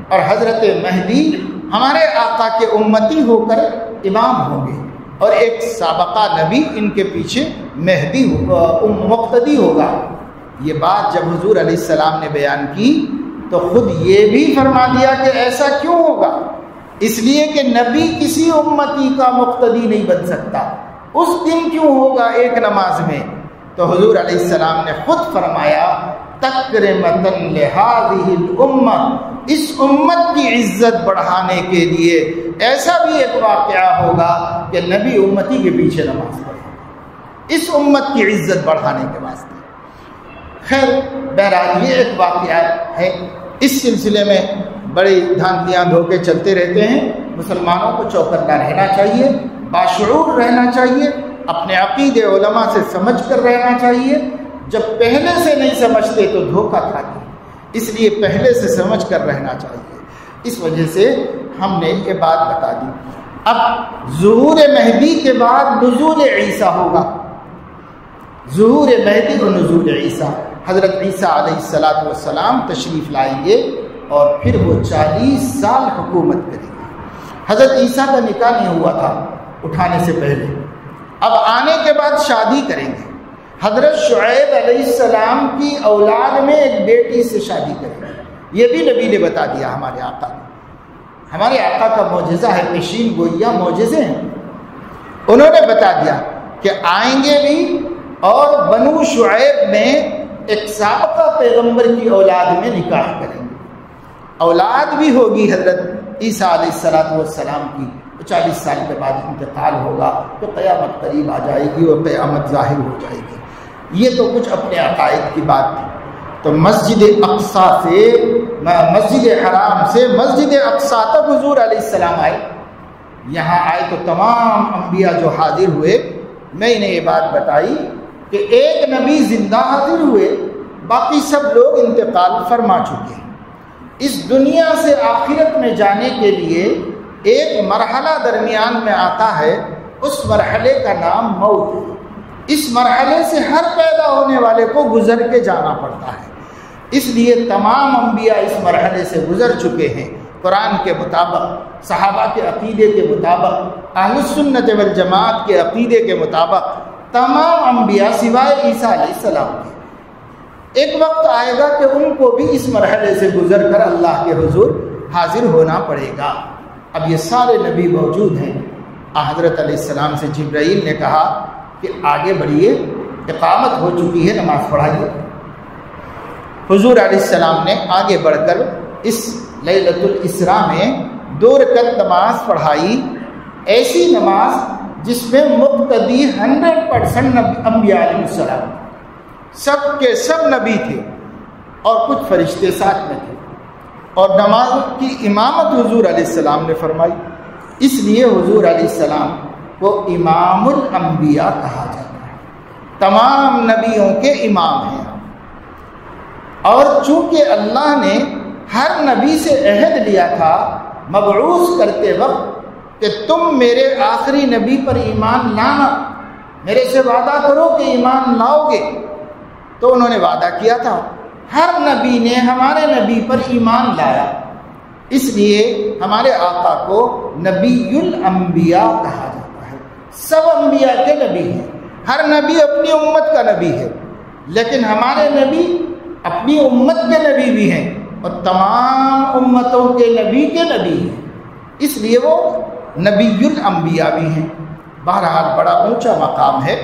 اور حضرت مہدی ہمارے آقا کے امتی ہو کر امام ہوں گے، اور ایک سابقہ نبی ان کے پیچھے مہدی مقتدی ہوگا۔ یہ بات جب حضور علیہ السلام نے بیان کی تو خود یہ بھی فرما دیا کہ ایسا کیوں ہوگا، اس لیے کہ نبی کسی امتی کا مقتدی نہیں بن سکتا، اس دن کیوں ہوگا ایک نماز میں؟ تو حضور علیہ السلام نے خود فرمایا تکرمتن لہذہ الامہ، اس امت کی عزت بڑھانے کے لیے ایسا بھی ایک واقعہ ہوگا کہ نبی امتی کے پیچھے نماز پڑھے، اس امت کی عزت بڑھانے کے واسطے۔ خیر بہرحال یہ ایک واقعہ ہے، اس سلسلے میں بڑی دھاندلیاں دھوکے چلتے رہتے ہیں۔ مسلمانوں کو چوکنا رہنا چاہیے، باشعور رہنا چاہیے، اپنے عقیدے علماء سے سمجھ کر رہنا چاہیے۔ جب پہلے سے نہیں سمجھتے تو دھوکہ کھاتے، اس لیے پہلے سے سمجھ کر رہنا چاہیے۔ اس وجہ سے ہم نے یہ بات بتا دی۔ اب ظہور مہدی کے بعد نزول عیسیٰ ہوگا، ظہور مہدی و نزول عیسیٰ۔ حضرت عیسیٰ علیہ الصلوۃ والسلام تشریف لائیں گے اور پھر وہ 40 سال حکومت کریں گے۔ حضرت عیسیٰ کا نکاح نہیں ہوا تھا اٹھانے سے پہلے، اب آنے کے بعد شادی کریں گے۔ حضرت شعیب علیہ السلام کی اولاد میں ایک بیٹی سے شادی کریں گے، یہ بھی نبی نے بتا دیا ہمارے آقا نے۔ ہمارے آقا کا معجزہ ہے، پیشین گوئیاں معجزے ہیں، انہوں نے بتا دیا کہ آئیں گے بھی، اور بنو شعیب میں ایک سابقہ پیغمبر کی اولاد میں نکاح کریں گے، اولاد بھی ہوگی حضرت عیسیٰ علیہ الصلوۃ والسلام کی۔ 40 سال کے بعد انتقال ہوگا تو قیامت قریب آ جائے گی اور قیامت ظاہر ہو جائے گی۔ یہ تو کچھ اپنے عقائد کی بات تھی۔ تو مسجد اقصیٰ سے، مسجد حرام سے مسجد اقصیٰ تک حضور علیہ السلام آئے۔ یہاں آئے تو تمام انبیاء جو حاضر ہوئے، میں انہیں یہ بات بتائی کہ ایک نبی زندہ حاضر ہوئے، باقی سب لوگ انتقال فرما چکے ہیں۔ اس دنیا سے آخرت میں جانے کے لیے ایک مرحلہ درمیان میں آتا ہے، اس مرحلے کا نام موت ہے۔ اس مرحلے سے ہر پیدا ہونے والے کو گزر کے جانا پڑتا ہے، اس لیے تمام انبیاء اس مرحلے سے گزر چکے ہیں۔ قرآن کے مطابق، صحابہ کے عقیدے کے مطابق، اہل السنت والجماعت کے عقیدے کے مطابق تمام انبیاء سوائے عیسیٰ علیہ السلام کے ایک وقت آئے گا کہ ان کو بھی اس مرحلے سے گزر کر اللہ کے حضور حاضر ہونا پڑے گا۔ اب یہ سارے نبی موجود ہیں۔ حضرت علیہ السلام سے جبرائیل نے کہا کہ آگے بڑھیے، اقامت ہو چکی ہے، نماز پڑھائیے۔ حضور علیہ السلام نے آگے بڑھ کر اس لیلۃ الاسراء میں 2 رکعت نماز پڑھائی، ایسی نماز جس میں مقتدی 100% انبیاء علیہ السلام، سب کے سب نبی تھے اور کچھ فرشتے ساتھ میں تھے، اور نماز کی امامت حضور علیہ السلام نے فرمائی۔ اس لیے حضور علیہ السلام کو امام الانبیاء کہا جاتا ہے، تمام نبیوں کے امام ہیں۔ اور چونکہ اللہ نے ہر نبی سے عہد لیا تھا مبعوث کرتے وقت کہ تم میرے آخری نبی پر ایمان لانا، میرے سے وعدہ کرو کہ ایمان لاؤ گے، تو انہوں نے وعدہ کیا تھا۔ ہر نبی نے ہمارے نبی پر ایمان لایا، اس لیے ہمارے آقا کو نبی الانبیاء کہا جاتا ہے۔ سب انبیاء کے نبی ہیں، ہر نبی اپنی امت کا نبی ہے، لیکن ہمارے نبی اپنی امت کے نبی بھی ہیں اور تمام امتوں کے نبی ہیں، اس لیے وہ نبی الانبیاء بھی ہیں۔ بہرحال بڑا اونچا مقام ہے،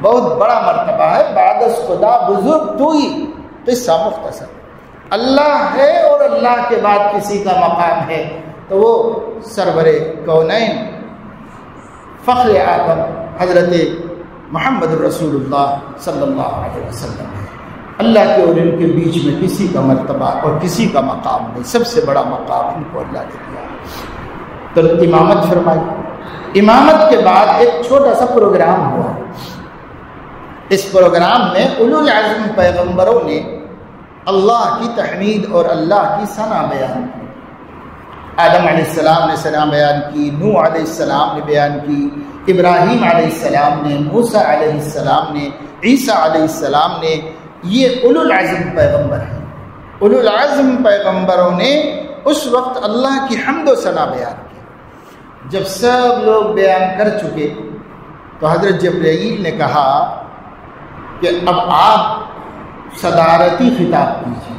بہت بڑا مرتبہ ہے، بعد از خدا بزرگ تو ہی۔ قصہ مختصر، اللہ ہے اور اللہ کے بعد کسی کا مقام ہے تو وہ سرور کونین فخر اعظم حضرت محمد رسول اللہ صلی اللہ علیہ وسلم ہے۔ اللہ کے اور ان کے بیچ میں کسی کا مرتبہ اور کسی کا مقام نہیں، سب سے بڑا مقام ان کو اللہ نے دیا۔ تو امامت فرمائی۔ امامت کے بعد ایک چھوٹا سا پروگرام ہوا، اس پروگرام میں اولو العزم پیغمبروں نے اللہ کی تحمید اور اللہ کی ثنا بیان کی۔ آدم علیہ السلام نے ثنا بیان کی، نوح علیہ السلام نے بیان کی، ابراہیم علیہ السلام نے، موسیٰ علیہ السلام نے، عیسیٰ علیہ السلام نے۔ یہ اولو العزم پیغمبر ہیں۔ اولو العزم پیغمبروں نے اس وقت اللہ کی حمد و ثنا بیان کی۔ جب سب لوگ بیان کر چکے تو حضرت جبرائیل نے کہا کہ اب آپ صدارتی خطاب کیجیے۔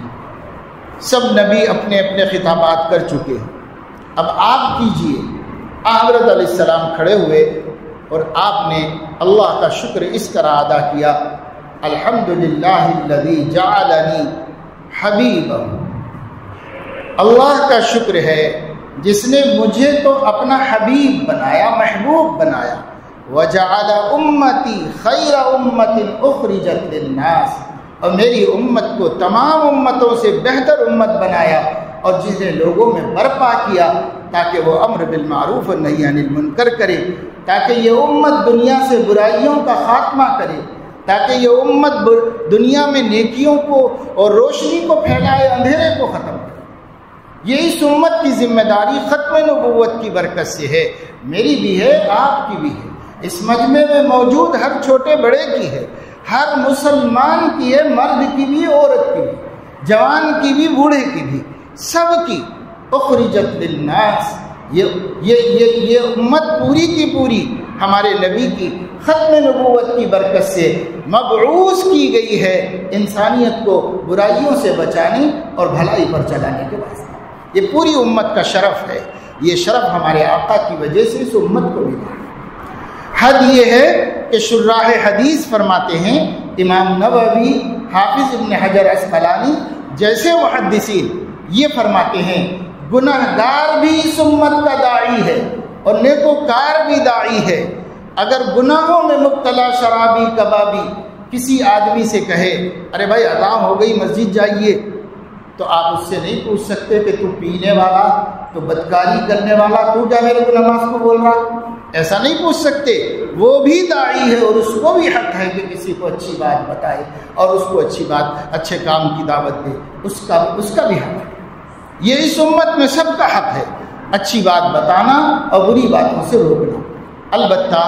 سب نبی اپنے اپنے خطابات کر چکے ہیں، اب آپ کیجیے۔ حضرت علیہ السلام کھڑے ہوئے اور آپ نے اللہ کا شکر اس طرح ادا کیا، الحمدللہ الذی جعلنی حبیبہ۔ اللہ کا شکر ہے جس نے مجھے تو اپنا حبیب بنایا، محبوب بنایا، وجعل امتی خیر امت اخرجت للناس، اور میری امت کو تمام امتوں سے بہتر امت بنایا، اور جسے لوگوں میں برپا کیا تاکہ وہ امر بالمعروف و نہی عن المنکر کرے، تاکہ یہ امت دنیا سے برائیوں کا خاتمہ کرے، تاکہ یہ امت دنیا میں نیکیوں کو اور روشنی کو پھیلائے، اندھیرے کو ختم کرے۔ یہ اس امت کی ذمہ داری ختم نبوت کی برکت سے ہے، میری بھی ہے، آپ کی بھی ہے، اس مجمع میں موجود ہر چھوٹے بڑے کی ہے، ہر مسلمان کی ہے، مرد کی بھی، عورت کی بھی، جوان کی بھی، بوڑھے کی بھی، سب کی۔ اخرجت للناس، یہ امت پوری کی پوری ہمارے نبی کی ختم نبوت کی برکت سے مبعوث کی گئی ہے، انسانیت کو برائیوں سے بچانے اور بھلائی پر چلانے کے واسطے۔ یہ پوری امت کا شرف ہے، یہ شرف ہمارے آقا کی وجہ سے اس امت کو ملا۔ حد یہ ہے کہ شراح حدیث فرماتے ہیں، امام نووی، حافظ ابن حجر عسقلانی جیسے محدثین یہ فرماتے ہیں، گناہگار بھی اس امت کا داعی ہے اور نیکوکار بھی داعی ہے۔ اگر گناہوں میں مبتلا شرابی کبابی کسی آدمی سے کہے ارے بھائی اذان ہو گئی مسجد جائیے، تو آپ اس سے نہیں پوچھ سکتے کہ تو پینے والا، تو بدکاری کرنے والا، تو کیا میرے کو نماز کو بول رہا، ایسا نہیں پوچھ سکتے۔ وہ بھی داعی ہے اور اس کو بھی حق ہے کہ کسی کو اچھی بات بتائے اور اس کو اچھی بات، اچھے کام کی دعوت دے، اس کا بھی حق ہے۔ یہ اس امت میں سب کا حق ہے، اچھی بات بتانا اور بری باتوں سے روکنا۔ البتہ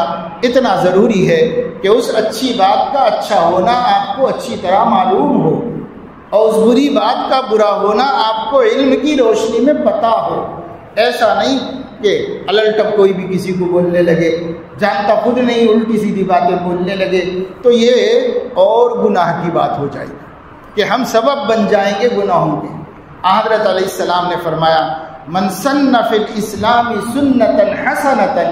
اتنا ضروری ہے کہ اس اچھی بات کا اچھا ہونا آپ کو اچھی طرح معلوم ہو، اور اس بری بات کا برا ہونا آپ کو علم کی روشنی میں پتہ ہو۔ ایسا نہیں کہ الٹپ کوئی بھی کسی کو بولنے لگے، جانتا خود نہیں الٹی سیدھی باتیں بولنے لگے، تو یہ اور گناہ کی بات ہو جائے گی کہ ہم سبب بن جائیں گے گناہوں کے۔ حضرت علیہ السلام نے فرمایا، من سن فی الاسلام سنتا حسنتا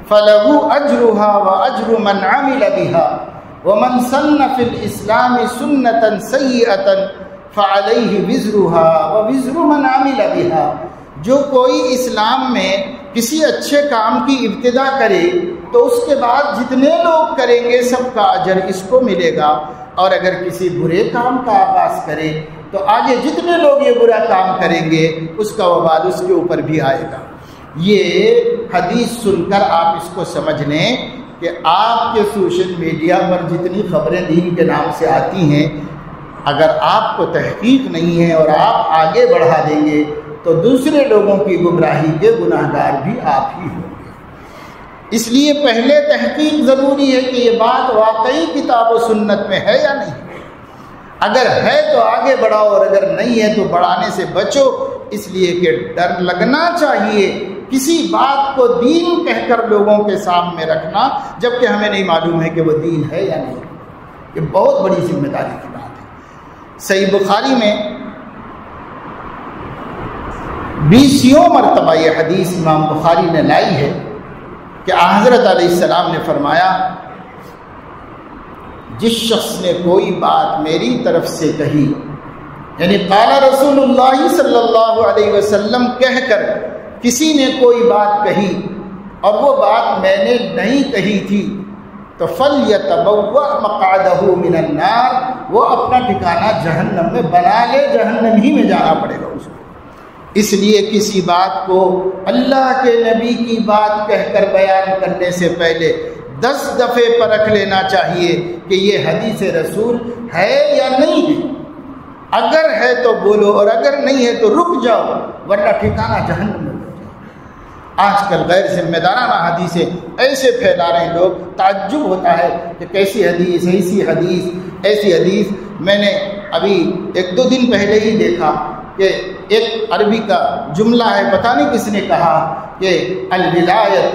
فلہ اجرها واجر من عمل بها ومن سن فی الاسلام سنتا سیئتا فعلیہ وزرھا ووزر من عمل بها، جو کوئی اسلام میں کسی اچھے کام کی ابتدا کرے تو اس کے بعد جتنے لوگ کریں گے سب کا اجر اس کو ملے گا، اور اگر کسی برے کام کا آغاز کرے تو آگے جتنے لوگ یہ برا کام کریں گے اس کا وبال اس کے اوپر بھی آئے گا۔ یہ حدیث سن کر آپ اس کو سمجھ لیں کہ آپ کے سوشل میڈیا پر جتنی خبریں دین کے نام سے آتی ہیں، اگر آپ کو تحقیق نہیں ہے اور آپ آگے بڑھا دیں گے تو دوسرے لوگوں کی گمراہی کے گناہ گار بھی آپ ہی ہوں گے۔ اس لیے پہلے تحقیق ضروری ہے کہ یہ بات واقعی کتاب و سنت میں ہے یا نہیں۔ اگر ہے تو آگے بڑھاؤ، اور اگر نہیں ہے تو بڑھانے سے بچو، اس لیے کہ ڈر لگنا چاہیے کسی بات کو دین کہہ کر لوگوں کے سامنے رکھنا جبکہ ہمیں نہیں معلوم ہے کہ وہ دین ہے یا نہیں۔ یہ بہت بڑی ذمہ داری کی بات ہے۔ صحیح بخاری میں 20 مرتبہ یہ حدیث امام بخاری نے لائی ہے کہ حضرت علیہ السلام نے فرمایا، جس شخص نے کوئی بات میری طرف سے کہی، یعنی قال رسول اللہ صلی اللہ علیہ وسلم کہہ کر کسی نے کوئی بات کہی اور وہ بات میں نے نہیں کہی تھی، تو فَلْيَتَبَوَّأْ مَقْعَدَهُ مِنَ النَّارِ، وہ اپنا ٹھکانہ جہنم میں بنا لے، جہنم ہی میں جانا پڑے گا اس کو۔ اس لیے کسی بات کو اللہ کے نبی کی بات کہہ کر بیان کرنے سے پہلے 10 دفعے پرکھ لینا چاہیے کہ یہ حدیث رسول ہے یا نہیں ہے۔ اگر ہے تو بولو، اور اگر نہیں ہے تو رک جاؤ، ورنہ ٹھکانہ جہنم میں ہو جائے۔ آج کل غیر ذمہ دارانہ حدیثیں ایسے پھیلا رہے ہیں لوگ، تعجب ہوتا ہے کہ کیسی حدیث، ایسی حدیث۔ میں نے ابھی 1-2 دن پہلے ہی دیکھا کہ ایک عربی کا جملہ ہے، پتہ نہیں کس نے کہا کہ الولایت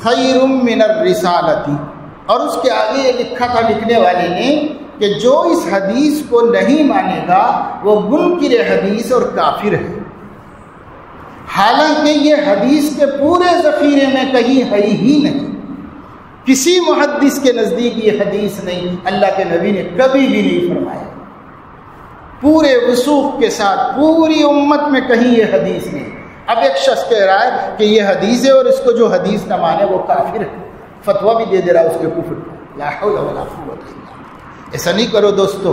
خیر من الرسالۃ، اور اس کے آگے یہ لکھا تھا لکھنے والے نے کہ جو اس حدیث کو نہیں مانے گا وہ منکر حدیث اور کافر ہے، حالانکہ یہ حدیث کے پورے ذخیرے میں کہیں ہے ہی نہیں، کسی محدث کے نزدیک یہ حدیث نہیں، اللہ کے نبی نے کبھی بھی نہیں فرمایا، پورے وثوق کے ساتھ پوری امت میں کہیں یہ حدیث نہیں۔ اب ایک شخص کہہ رہا ہے کہ یہ حدیث ہے اور اس کو جو حدیث نہ مانے وہ کافر ہے، فتویٰ بھی دے رہا ہے اس کے کفر کا۔ لا حول ولا قوت الا باللہ۔ ایسا نہیں کرو دوستو،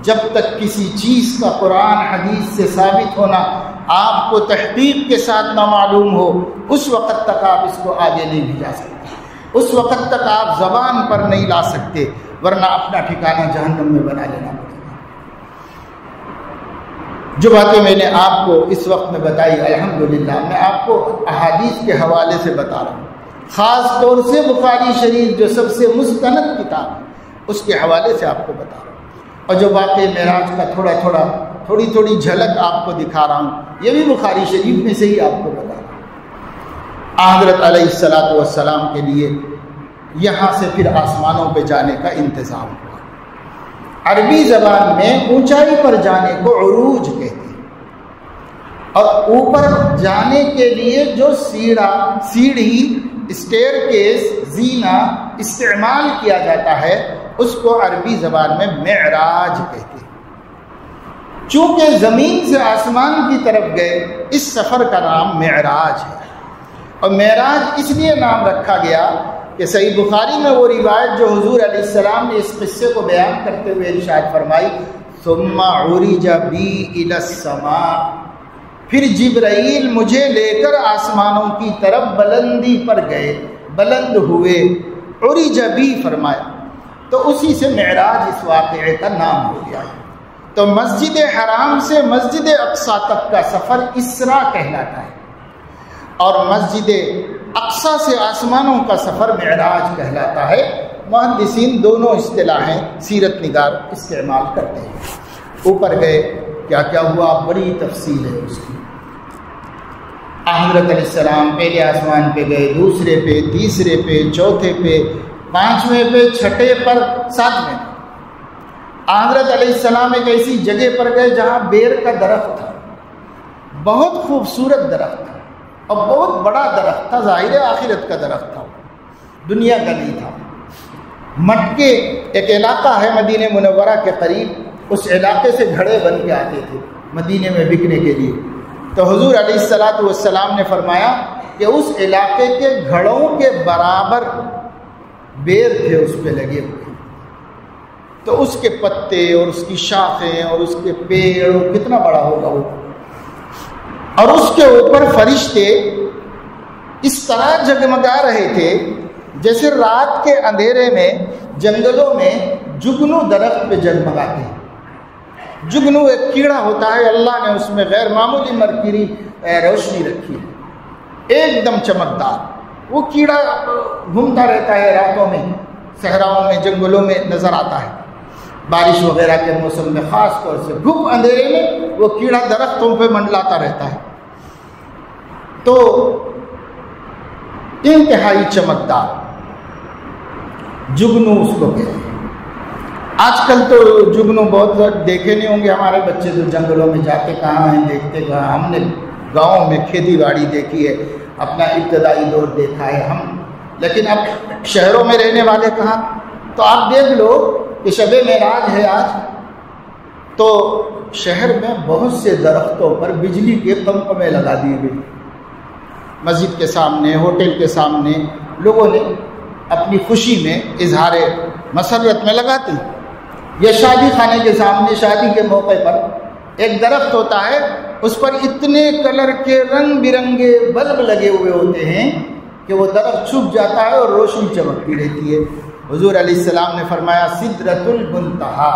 جب تک کسی چیز کا قرآن حدیث سے ثابت ہونا آپ کو تحقیق کے ساتھ نہ معلوم ہو، اس وقت تک آپ اس کو آگے نہیں بھیجا سکتے، اس وقت تک آپ زبان پر نہیں لا سکتے، ورنہ اپنا ٹھکانہ جہنم میں بنا لینا پڑے گا۔ جو باتیں میں نے آپ کو اس وقت میں بتائی، الحمدللہ میں آپ کو احادیث کے حوالے سے بتا رہا ہوں، خاص طور سے بخاری شریف جو سب سے مستند کتاب ہے اس کے حوالے سے آپ کو بتا رہا ہوں، اور جو واقعہ معراج کا تھوڑی جھلک آپ کو دکھا رہا ہوں، یہ بھی بخاری شریف میں سے ہی آپ کو بتا رہا ہوں۔ حضرت علیہ الصلوۃ والسلام کے لیے یہاں سے پھر آسمانوں پہ جانے کا انتظام ہوا۔ عربی زبان میں اونچائی پر جانے کو عروج کہتے ہیں، اور اوپر جانے کے لیے جو سیڑھی اسٹیئر کیس زینہ استعمال کیا جاتا ہے اس کو عربی زبان میں معراج کہتے ہیں۔ چونکہ زمین سے آسمان کی طرف گئے، اس سفر کا نام معراج ہے، اور معراج اس لیے نام رکھا گیا کہ صحیح بخاری میں وہ روایت جو حضور علیہ السلام نے اس قصے کو بیان کرتے ہوئے ارشاد فرمائی، ثم عرج بی الی السماء، پھر جبرائیل مجھے لے کر آسمانوں کی طرف بلندی پر گئے، بلند ہوئے، عرج بی فرمایا، تو اسی سے معراج اس واقعے کا نام ہو گیا۔ تو مسجد حرام سے مسجد اقصی تک کا سفر اسرا کہلاتا ہے، اور مسجد اقصی سے آسمانوں کا سفر معراج کہلاتا ہے۔ محدثین دونوں اصطلاحیں سیرت نگار استعمال کرتے ہیں۔ اوپر گئے، کیا کیا ہوا بڑی تفصیل ہے اس کی۔ حضرت علیہ السلام پہلے آسمان پہ گئے، دوسرے پہ، تیسرے پہ، چوتھے پہ، 5ویں پہ، 6ٹھے پر، 7ویں پہ۔ حضرت علیہ السلام ایک ایسی جگہ پر گئے جہاں بیر کا درخت تھا، بہت خوبصورت درخت تھا اور بہت بڑا درخت تھا، ظاہر آخرت کا درخت تھا، دنیا کا نہیں تھا۔ مٹکے ایک علاقہ ہے مدینہ منورہ کے قریب، اس علاقے سے گھڑے بن کے آتے تھے مدینے میں بکنے کے لیے. تو حضور علیہ الصلوۃ والسلام نے فرمایا کہ اس علاقے کے گھڑوں کے برابر بیر تھے اس پہ لگے ہوئے. تو اس کے پتے اور اس کی شاخیں اور اس کے پیڑ کتنا بڑا ہوگا وہ. اور اس کے اوپر فرشتے اس طرح جگمگا رہے تھے جیسے رات کے اندھیرے میں جنگلوں میں جگنو درخت پہ جگمگاتے ہیں. جگنو ایک کیڑا ہوتا ہے، اللہ نے اس میں غیر معمولی مرکری روشنی رکھی ہے، ایک دم چمکدار. وہ کیڑا گھومتا رہتا ہے راتوں میں، صحراؤں میں جنگلوں میں نظر آتا ہے. بارش وغیرہ کے موسم میں خاص طور سے گھپ اندھیرے میں وہ کیڑا درختوں پہ منڈلاتا رہتا ہے. تو انتہائی چمکدار جگنو اس کو کہتے ہیں. آج کل تو جگنو بہت دیکھے نہیں ہوں گے ہمارے بچے، تو جنگلوں میں جاتے کہاں ہیں، دیکھتے کہاں. ہم نے گاؤں میں کھیتی باڑی دیکھی ہے، اپنا ابتدائی دور دیکھا ہے ہم، لیکن اب شہروں میں رہنے والے کہاں. تو آپ دیکھ لو کہ شب معراج ہے آج، تو شہر میں بہت سے درختوں پر بجلی کے پمپمیں لگا دیے گئے. مسجد کے سامنے، ہوٹل کے سامنے لوگوں نے اپنی خوشی میں اظہار مسرت میں لگاتے ہیں. یا شادی خانے کے سامنے شادی کے موقع پر ایک درخت ہوتا ہے، اس پر اتنے کلر کے رنگ برنگے بلب لگے ہوئے ہوتے ہیں کہ وہ درخت چھپ جاتا ہے اور روشنی چمکتی رہتی ہے. حضور علیہ السلام نے فرمایا سدرۃ المنتہا،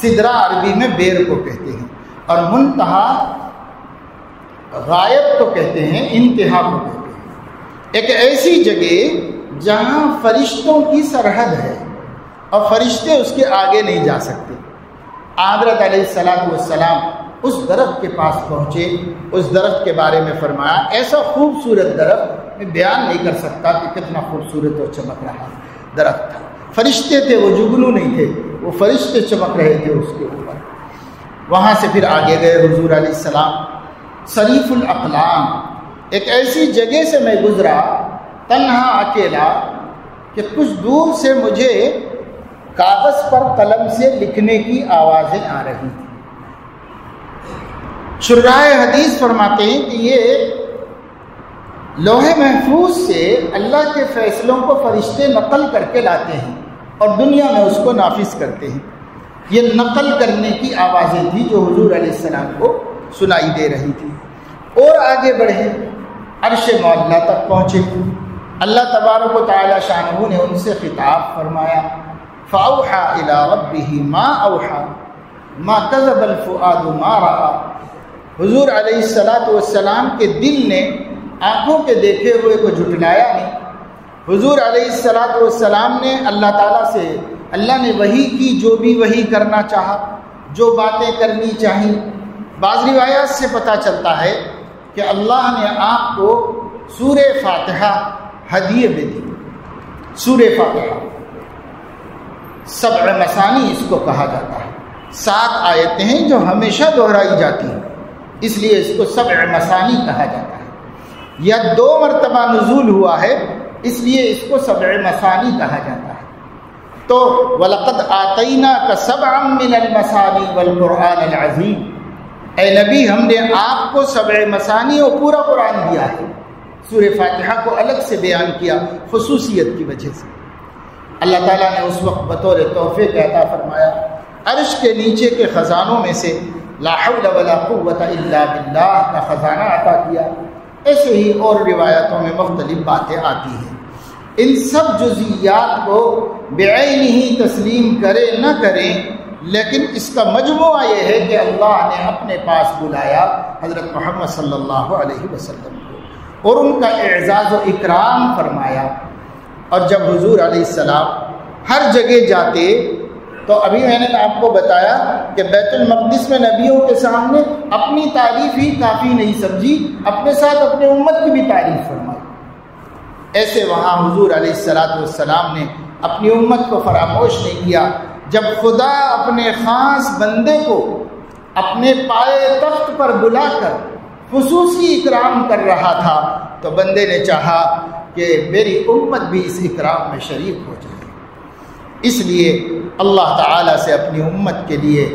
سدرہ عربی میں بیر کو کہتے ہیں، اور منتہا غایت کو کہتے ہیں، انتہا کو کہتے ہیں. ایک ایسی جگہ جہاں فرشتوں کی سرحد ہے اور فرشتے اس کے آگے نہیں جا سکتے. حضرت علیہ السلام اس درخت کے پاس پہنچے، اس درخت کے بارے میں فرمایا ایسا خوبصورت درخت میں بیان نہیں کر سکتا کہ کتنا خوبصورت اور چمک رہا درخت تھا. فرشتے تھے، وہ جگنو نہیں تھے، وہ فرشتے چمک رہے تھے اس کے اوپر. وہاں سے پھر آگے گئے حضور علیہ السلام. صریف الاقلام، ایک ایسی جگہ سے میں گزرا تنہا اکیلا کہ کچھ دور سے مجھے کاغذ پر قلم سے لکھنے کی آوازیں آ رہی تھیں. شراح حدیث فرماتے ہیں کہ یہ لوح محفوظ سے اللہ کے فیصلوں کو فرشتے نقل کر کے لاتے ہیں اور دنیا میں اس کو نافذ کرتے ہیں. یہ نقل کرنے کی آوازیں تھیں جو حضور علیہ السلام کو سنائی دے رہی تھی. اور آگے بڑھے، عرش معلیٰ تک پہنچے. اللہ تبارک و تعالی شانہ نے ان سے خطاب فرمایا فَأَوْحَى إِلَىٰ رَبِّهِ مَا أَوْحَىٰ مَا كَذَبَ الْفُؤَادُ مَا رَأَىٰ. حضور علیہ السلام کے دل نے آنکھوں کے دیکھے ہوئے کو جھٹلایا نہیں. حضور علیہ السلام نے اللہ تعالیٰ سے، اللہ نے وحی کی جو بھی وحی کرنا چاہا، جو باتیں کرنی چاہی. بعض روایات سے پتہ چلتا ہے کہ اللہ نے آپ کو سورہ فاتحہ ہدیے میں دی. سورہ فاتحہ 7 مثانی اس کو کہا جاتا ہے. 7 آیتیں ہیں جو ہمیشہ دہرائی جاتی ہیں، اس لیے اس کو 7 مثانی کہا جاتا ہے. یا 2 مرتبہ نزول ہوا ہے اس لیے اس کو 7 مثانی کہا جاتا ہے. تو وَلَقَدْ آتَيْنَاكَ سَبْعًا مِّنَ الْمَثَانِي وَالْقُرْآنِ الْعَظِيمِ. اے نبی ہم نے آپ کو 7 مثانی اور پورا قرآن دیا ہے. سورہ فاتحہ کو الگ سے بیان کیا خصوصیت کی وجہ سے. اللہ تعالیٰ نے اس وقت بطور تحفے کا عطا فرمایا. عرش کے نیچے کے خزانوں میں سے لا حول ولا قوت الا باللہ کا خزانہ عطا کیا. ایسے ہی اور روایتوں میں مختلف باتیں آتی ہیں. ان سب جزئیات کو بعین ہی تسلیم کرے نہ کریں، لیکن اس کا مجموعہ یہ ہے کہ اللہ نے اپنے پاس بلایا حضرت محمد صلی اللہ علیہ وسلم کو اور ان کا اعزاز و اکرام فرمایا. اور جب حضور علیہ السلام ہر جگہ جاتے تو ابھی میں نے آپ کو بتایا کہ بیت المقدس میں نبیوں کے سامنے اپنی تعریف ہی کافی نہیں سمجھی، اپنے ساتھ اپنے امت کی بھی تعریف فرمائی. ایسے وہاں حضور علیہ السلام نے اپنی امت کو فراموش نہیں کیا. جب خدا اپنے خاص بندے کو اپنے پائے تخت پر بلا کر خصوصی اکرام کر رہا تھا تو بندے نے چاہا کہ میری امت بھی اس اکرام میں شریک ہو جائے. اس لیے اللہ تعالیٰ سے اپنی امت کے لیے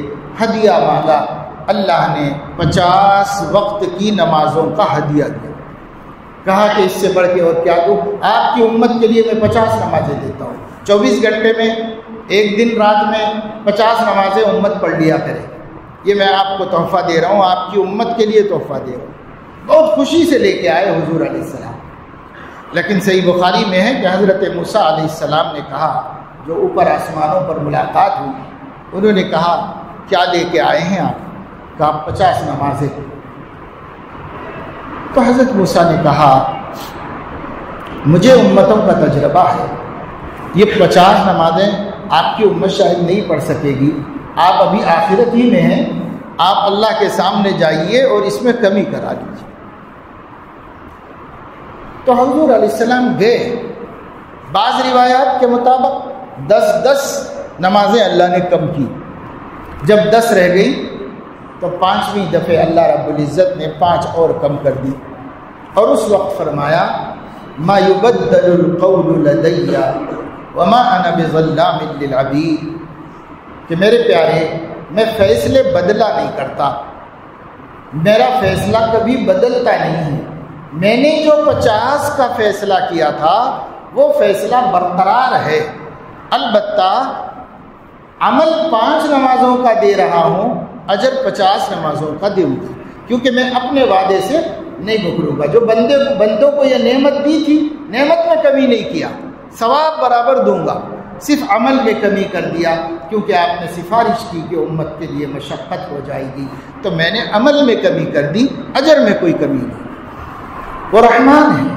ہدیہ مانگا، اللہ نے 50 وقت کی نمازوں کا ہدیہ دیا۔ کہا کہ اس سے بڑھ کے اور کیا دوں؟ آپ کی امت کے لیے میں 50 نمازیں دیتا ہوں، 24 گھنٹے میں ایک دن رات میں 50 نمازیں امت پڑھ لیا کرے، یہ میں آپ کو تحفہ دے رہا ہوں، آپ کی امت کے لیے تحفہ دے رہا ہوں۔ بہت خوشی سے لے کے آئے حضور علیہ السلام۔ لیکن صحیح بخاری میں ہے کہ حضرت موسیٰ علیہ السلام نے کہا، جو اوپر آسمانوں پر ملاقات ہوئی، انہوں نے کہا کیا لے کے آئے ہیں آپ؟ کہا 50 نمازیں۔ تو حضرت موسیٰ نے کہا مجھے امتوں کا تجربہ ہے، یہ 50 نمازیں آپ کی امت شاید نہیں پڑھ سکے گی، آپ ابھی آخرت ہی میں ہیں، آپ اللہ کے سامنے جائیے اور اس میں کمی کرا لیجیے۔ تو حضور علیہ السلام گئے، بعض روایات کے مطابق 10 نمازیں اللہ نے کم کی، جب 10 رہ گئی تو 5ویں دفعہ اللہ رب العزت نے 5 اور کم کر دی، اور اس وقت فرمایا ما يبدل القول لدي وما انا بظلام للعبید، کہ میرے پیارے میں فیصلے بدلا نہیں کرتا، میرا فیصلہ کبھی بدلتا نہیں ہے، میں نے جو 50 کا فیصلہ کیا تھا وہ فیصلہ برقرار ہے، البتہ عمل 5 نمازوں کا دے رہا ہوں، اجر 50 نمازوں کا دوں گا، کیونکہ میں اپنے وعدے سے نہیں مکروں گا۔ جو بندوں کو یہ نعمت دی تھی، نعمت میں کمی نہیں کیا، ثواب برابر دوں گا، صرف عمل میں کمی کر دیا، کیونکہ آپ نے سفارش کی کہ امت کے لیے مشقت ہو جائے گی، تو میں نے عمل میں کمی کر دی، اجر میں کوئی کمی نہیں۔ وہ رحمان ہے،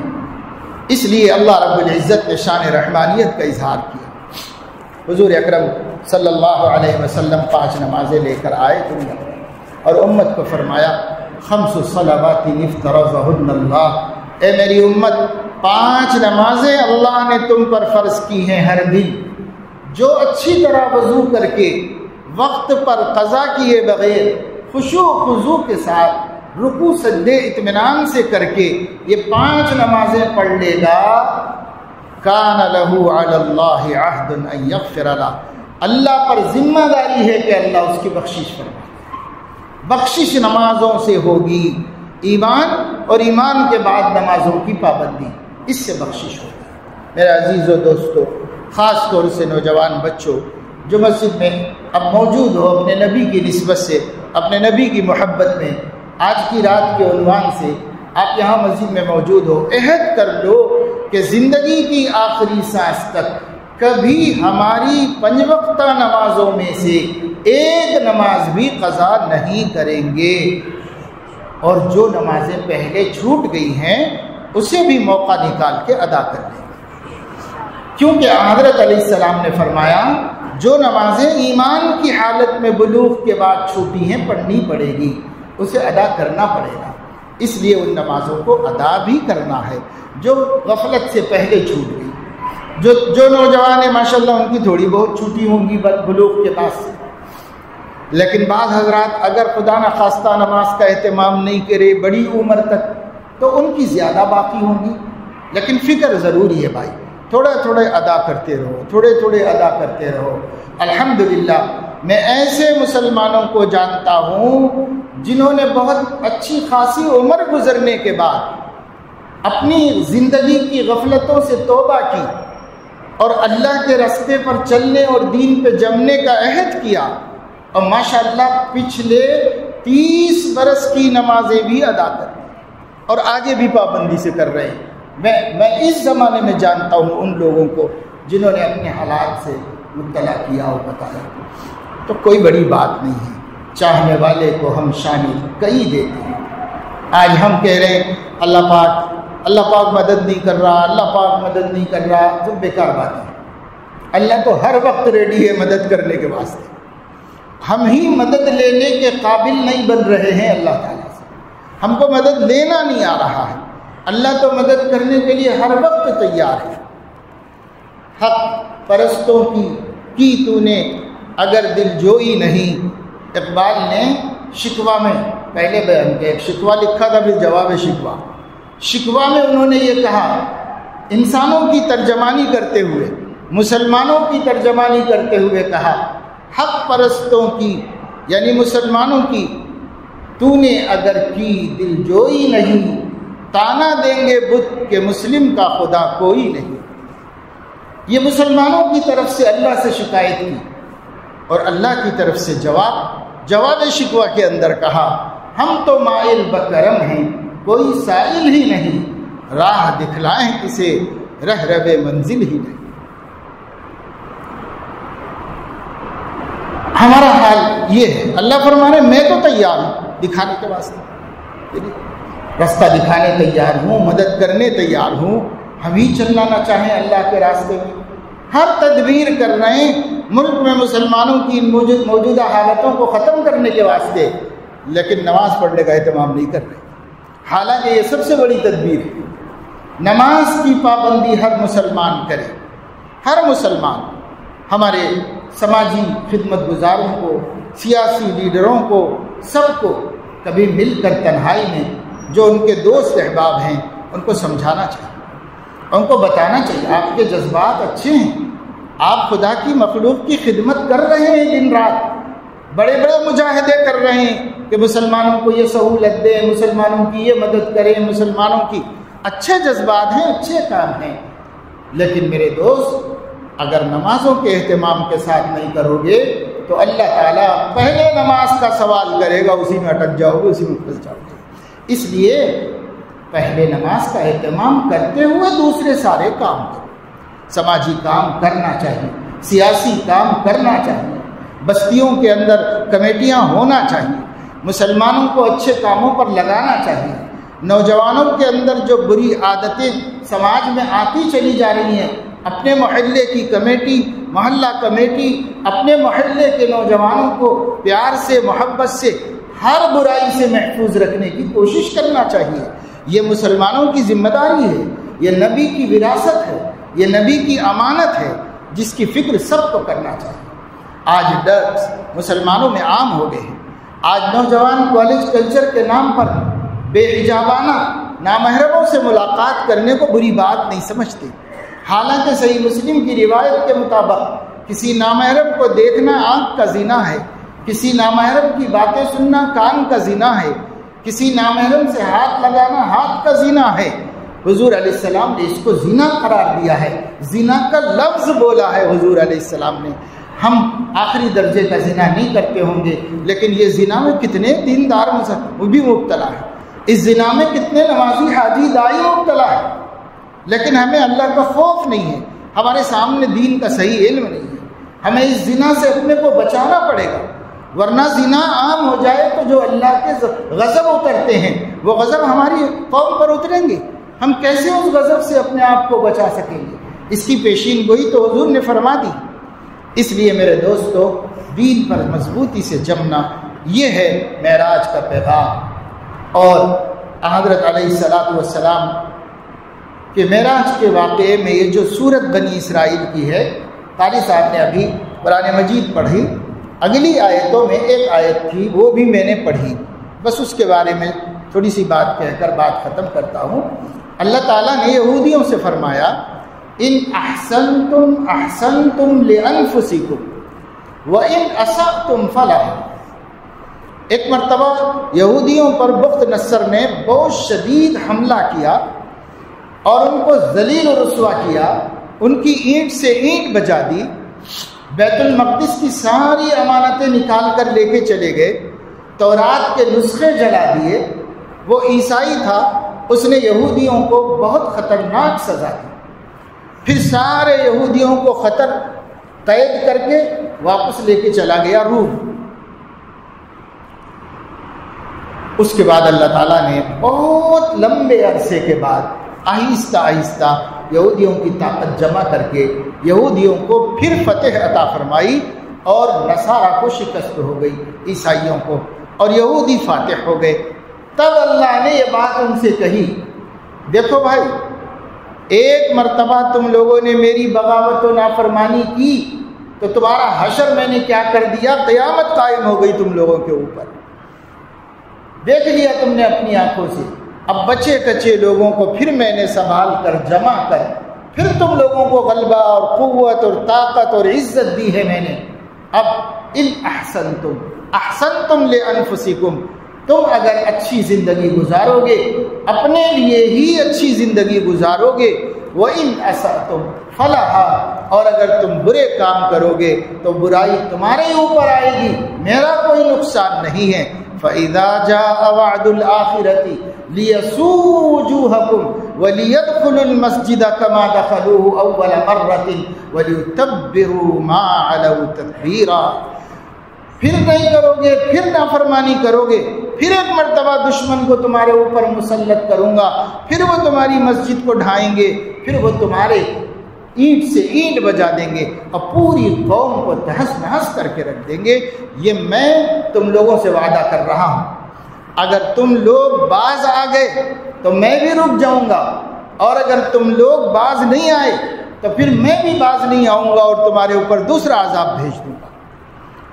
اس لیے اللہ رب العزت نے شان رحمانیت کا اظہار کیا۔ حضور اکرم صلی اللہ علیہ وسلم 5 نمازیں لے کر آئے دنیا میں، اور امت کو فرمایا 5 صلوات افترضہن اللہ، اے میری امت 5 نمازیں اللہ نے تم پر فرض کی ہیں ہر دن، جو اچھی طرح وضو کر کے وقت پر قضا کیے بغیر خشوع و خضوع کے ساتھ رکوع سجدے اطمینان سے کر کے یہ 5 نمازیں پڑھ لے گا، کان لہ علی اللہ عہد ان یغفر لہ، اللہ پر ذمہ داری ہے کہ اللہ اس کی بخشش فرمائے۔ بخشش نمازوں سے ہوگی، ایمان اور ایمان کے بعد نمازوں کی پابندی، اس سے بخشش ہوگی۔ میرے عزیز و دوستو، خاص طور سے نوجوان بچوں جو مسجد میں اب موجود ہو، اپنے نبی کی نسبت سے، اپنے نبی کی محبت میں، آج کی رات کے عنوان سے آپ یہاں مسجد میں موجود ہو، عہد کر لو کہ زندگی کی آخری سانس تک کبھی ہماری 5 وقتہ نمازوں میں سے ایک نماز بھی قضا نہیں کریں گے، اور جو نمازیں پہلے چھوٹ گئی ہیں اسے بھی موقع نکال کے ادا کر لیں گے، کیونکہ حضرت علیہ السلام نے فرمایا جو نمازیں ایمان کی حالت میں بلوغ کے بعد چھوٹی ہیں پڑھنی پڑے گی، اسے ادا کرنا پڑے گا، اس لیے ان نمازوں کو ادا بھی کرنا ہے جو غفلت سے پہلے چھوٹ گئی۔ جو نوجوان ہیں ماشاءاللہ ان کی تھوڑی بہت چھوٹی ہوں گی بلوغ کے بعد سے، لیکن بعض حضرات اگر خدا نخواستہ نماز کا اہتمام نہیں کرے بڑی عمر تک تو ان کی زیادہ باقی ہوں گی، لیکن فکر ضروری ہے بھائی، تھوڑے تھوڑے ادا کرتے رہو، تھوڑے تھوڑے ادا کرتے رہو۔ الحمدللہ میں ایسے مسلمانوں کو جانتا ہوں جنہوں نے بہت اچھی خاصی عمر گزرنے کے بعد اپنی زندگی کی غفلتوں سے توبہ کی اور اللہ کے راستے پر چلنے اور دین پہ جمنے کا عہد کیا، اور ماشاءاللہ پچھلے 30 برس کی نمازیں بھی ادا کر اور آگے بھی پابندی سے کر رہے ہیں۔ میں اس زمانے میں جانتا ہوں ان لوگوں کو جنہوں نے اپنے حالات سے مطلع کیا اور بتایا، تو کوئی بڑی بات نہیں ہے، چاہنے والے کو ہم شامل کئی دیتے ہیں۔ آج ہم کہہ رہے ہیں اللہ پاک مدد نہیں کر رہا، اللہ پاک مدد نہیں کر رہا، تو بیکار بات ہے۔ اللہ تو ہر وقت ریڈی ہے مدد کرنے کے واسطے، ہم ہی مدد لینے کے قابل نہیں بن رہے ہیں اللہ تعالیٰ سے، ہم کو مدد لینا نہیں آ رہا ہے، اللہ تو مدد کرنے کے لیے ہر وقت تیار ہے۔ حق پرستوں کی تو نے اگر دل جوئی نہیں، اقبال نے شکوہ میں پہلے بیان کیا، ایک شکوہ لکھا تھا پھر جواب شکوہ میں انہوں نے یہ کہا، انسانوں کی ترجمانی کرتے ہوئے، مسلمانوں کی ترجمانی کرتے ہوئے کہا، حق پرستوں کی یعنی مسلمانوں کی تو نے اگر کی دل جوئی نہیں، تانا دیں گے بت کہ مسلم کا خدا کوئی نہیں۔ یہ مسلمانوں کی طرف سے اللہ سے شکایت کی، اور اللہ کی طرف سے جواب شکوہ کے اندر کہا ہم تو مائل بکرم ہیں، کوئی سائل ہی نہیں، راہ دکھلائیں کسے رہ رب منزل ہی نہیں۔ ہمارا حال یہ ہے، اللہ فرمانے میں تو تیار ہوں دکھانے کے واسطے، رستہ دکھانے تیار ہوں، مدد کرنے تیار ہوں، ہم ہی چلنا نہ چاہیں اللہ کے راستے میں، ہر تدبیر کر رہے ہیں ملک میں مسلمانوں کی موجودہ حالتوں کو ختم کرنے کے واسطے، لیکن نماز پڑھنے کا اہتمام نہیں کر رہے، حالانکہ یہ سب سے بڑی تدبیر ہے۔ نماز کی پابندی ہر مسلمان کرے، ہر مسلمان، ہمارے سماجی خدمت گزاروں کو، سیاسی لیڈروں کو، سب کو کبھی مل کر تنہائی میں جو ان کے دوست احباب ہیں ان کو سمجھانا چاہیے، ان کو بتانا چاہیے آپ کے جذبات اچھے ہیں، آپ خدا کی مخلوق کی خدمت کر رہے ہیں، دن رات بڑے بڑے مجاہدے کر رہے ہیں کہ مسلمانوں کو یہ سہولت دیں، مسلمانوں کی یہ مدد کریں، مسلمانوں کی، اچھے جذبات ہیں، اچھے کام ہیں، لیکن میرے دوست اگر نمازوں کے اہتمام کے ساتھ نہیں کرو گے تو اللہ تعالیٰ پہلے نماز کا سوال کرے گا، اسی میں اٹک جاؤ گے، اسی میں پھنس جاؤ گے۔ اس لیے پہلے نماز کا اہتمام کرتے ہوئے دوسرے سارے کام کرو، سماجی کام کرنا چاہیے، سیاسی کام کرنا چاہیے، بستیوں کے اندر کمیٹیاں ہونا چاہیے، مسلمانوں کو اچھے کاموں پر لگانا چاہیے، نوجوانوں کے اندر جو بری عادتیں سماج میں آتی چلی جا رہی ہیں، اپنے محلے کی کمیٹی، محلہ کمیٹی اپنے محلے کے نوجوانوں کو پیار سے، محبت سے، ہر برائی سے محفوظ رکھنے کی کوشش کرنا چاہیے۔ یہ مسلمانوں کی ذمہ داری ہے، یہ نبی کی وراثت ہے، یہ نبی کی امانت ہے جس کی فکر سب کو کرنا چاہیے۔ آج ڈرگس مسلمانوں میں عام ہو گئے ہیں، آج نوجوان کالج کلچر کے نام پر بے حجابانہ نامحرموں سے ملاقات کرنے کو بری بات نہیں سمجھتے، حالانکہ صحیح مسلم کی روایت کے مطابق کسی نامحرم کو دیکھنا آنکھ کا زنا ہے، کسی نامحرم کی باتیں سننا کان کا زنا ہے، کسی نامحرم سے ہاتھ لگانا ہاتھ کا زنا ہے۔ حضور علیہ السلام نے اس کو زنا قرار دیا ہے، زنا کا لفظ بولا ہے حضور علیہ السلام نے۔ ہم آخری درجے کا زنا نہیں کرتے ہوں گے، لیکن یہ زنا میں کتنے دیندار وہ بھی مبتلا ہے، اس زنا میں کتنے نمازی حاجی دائی مبتلا ہے، لیکن ہمیں اللہ کا خوف نہیں ہے، ہمارے سامنے دین کا صحیح علم نہیں ہے، ہمیں اس زنا سے اپنے کو بچانا پڑے گا، ورنہ زنا عام ہو جائے تو جو اللہ کے غضب اترتے ہیں وہ غضب ہماری قوم پر اتریں گے، ہم کیسے اس غضب سے اپنے آپ کو بچا سکیں گے؟ اس کی پیشین گوئی تو حضور نے فرما دی۔ اس لیے میرے دوستو، دین پر مضبوطی سے جمنا، یہ ہے معراج کا پیغام۔ اور حضرت علیہ السلام کہ معراج کے واقعے میں یہ جو سورت بنی اسرائیل کی ہے، قاری صاحب نے ابھی قرآن مجید پڑھی، اگلی آیتوں میں ایک آیت تھی وہ بھی میں نے پڑھی، بس اس کے بارے میں تھوڑی سی بات کہہ کر بات ختم کرتا ہوں۔ اللہ تعالیٰ نے یہودیوں سے فرمایا ان احسنتم احسنتم لانفسکم وان اسأتم فلہا۔ ایک مرتبہ یہودیوں پر بخت نصر نے بہت شدید حملہ کیا اور ان کو ذلیل و رسوا کیا، ان کی اینٹ سے اینٹ بجا دی، بیت المقدس کی ساری امانتیں نکال کر لے کے چلے گئے، تورات کے نسخے جلا دیے۔ وہ عیسائی تھا، اس نے یہودیوں کو بہت خطرناک سزا دی، پھر سارے یہودیوں کو خطر قید کر کے واپس لے کے چلا گیا روم۔ اس کے بعد اللہ تعالیٰ نے بہت لمبے عرصے کے بعد آہستہ آہستہ یہودیوں کی طاقت جمع کر کے یہودیوں کو پھر فتح عطا فرمائی، اور نصارہ کو شکست ہو گئی، عیسائیوں کو، اور یہودی فاتح ہو گئے۔ تب اللہ نے یہ بات ان سے کہی، دیکھو بھائی، ایک مرتبہ تم لوگوں نے میری بغاوت و نافرمانی کی تو تمہارا حشر میں نے کیا کر دیا، قیامت قائم ہو گئی تم لوگوں کے اوپر، دیکھ لیا تم نے اپنی آنکھوں سے۔ اب بچے کچے لوگوں کو پھر میں نے سنبھال کر جمع کر پھر تم لوگوں کو غلبہ اور قوت اور طاقت اور عزت دی ہے میں نے۔ اب ان احسنتم احسنتم لانفسکم، تم اگر اچھی زندگی گزارو گے اپنے لیے ہی اچھی زندگی گزارو گے، وَإِنْ أَسَأْتُمْ فَلَهَا، اور اگر تم برے کام کرو گے تو برائی تمہارے اوپر آئے گی، میرا کوئی نقصان نہیں ہے۔ فَإِذَا جَاءَ وَعْدُ الْآخِرَةِ لِيَسُوءُوا وُجُوهَكُمْ وَلِيَدْخُلُوا الْمَسْجِدَ كَمَا دَخَلُوهُ أَوَّلَ مَرَّةٍ وَلِيُتَبِّرُوا مَا عَلَوْا تَتْبِيرًا۔ پھر نہیں کرو گے، پھر نافرمانی کرو گے، پھر ایک مرتبہ دشمن کو تمہارے اوپر مسلط کروں گا، پھر وہ تمہاری مسجد کو ڈھائیں گے، پھر وہ تمہارے اینٹ سے اینٹ بجا دیں گے اور پوری قوم کو تہس نہس کر کے رکھ دیں گے۔ یہ میں تم لوگوں سے وعدہ کر رہا ہوں، اگر تم لوگ باز آ گئے تو میں بھی رک جاؤں گا، اور اگر تم لوگ باز نہیں آئے تو پھر میں بھی باز نہیں آؤں گا اور تمہارے اوپر دوسرا عذاب بھیج دوں گا۔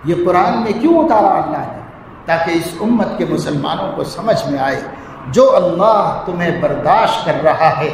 یہ قرآن میں کیوں اتارا اللہ نے؟ تاکہ اس امت کے مسلمانوں کو سمجھ میں آئے جو اللہ تمہیں برداشت کر رہا ہے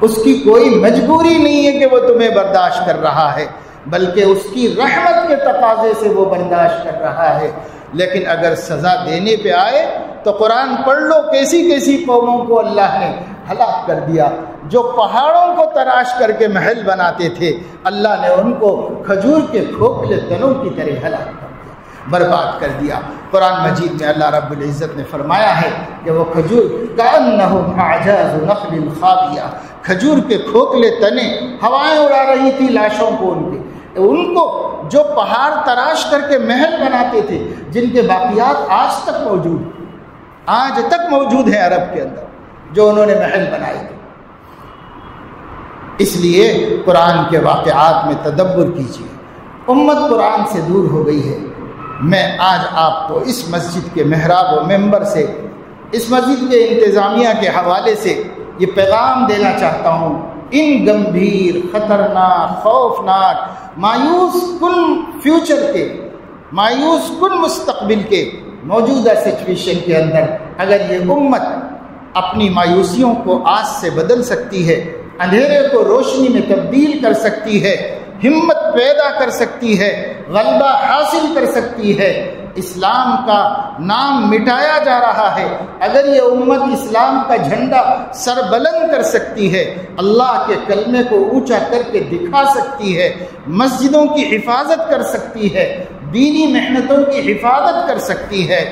اس کی کوئی مجبوری نہیں ہے کہ وہ تمہیں برداشت کر رہا ہے، بلکہ اس کی رحمت کے تقاضے سے وہ برداشت کر رہا ہے۔ لیکن اگر سزا دینے پہ آئے تو قرآن پڑھ لو، کیسی کیسی قوموں کو اللہ نے ہلاک کر دیا۔ جو پہاڑوں کو تراش کر کے محل بناتے تھے، اللہ نے ان کو کھجور کے کھوکھلے تنوں کی طرح ہلاک کر دیا، برباد کر دیا۔ قرآن مجید میں اللہ رب العزت نے فرمایا ہے کہ وہ کھجور کأنہم اعجاز نخل خاویہ، کھجور کے کھوکھلے تنے ہوائیں اڑا رہی تھی لاشوں کو، ان کو جو پہاڑ تراش کر کے محل بناتے تھے، جن کے باقیات آج تک موجود ہیں عرب کے اندر، جو انہوں نے محل بنائے تھے۔ اس لیے قرآن کے واقعات میں تدبر کیجیے۔ امت قرآن سے دور ہو گئی ہے۔ میں آج آپ کو اس مسجد کے محراب و ممبر سے، اس مسجد کے انتظامیہ کے حوالے سے یہ پیغام دینا چاہتا ہوں، ان گمبھیر، خطرناک، خوفناک، مایوس کن فیوچر کے، مایوس کن مستقبل کے موجودہ سچویشن کے اندر اگر یہ امت اپنی مایوسیوں کو آس سے بدل سکتی ہے، اندھیرے کو روشنی میں تبدیل کر سکتی ہے، ہمت پیدا کر سکتی ہے، غلبہ حاصل کر سکتی ہے، اسلام کا نام مٹایا جا رہا ہے، اگر یہ امت اسلام کا جھنڈا سر بلند کر سکتی ہے، اللہ کے کلمے کو اونچا کر کے دکھا سکتی ہے، مسجدوں کی حفاظت کر سکتی ہے، دینی محنتوں کی حفاظت کر سکتی ہے،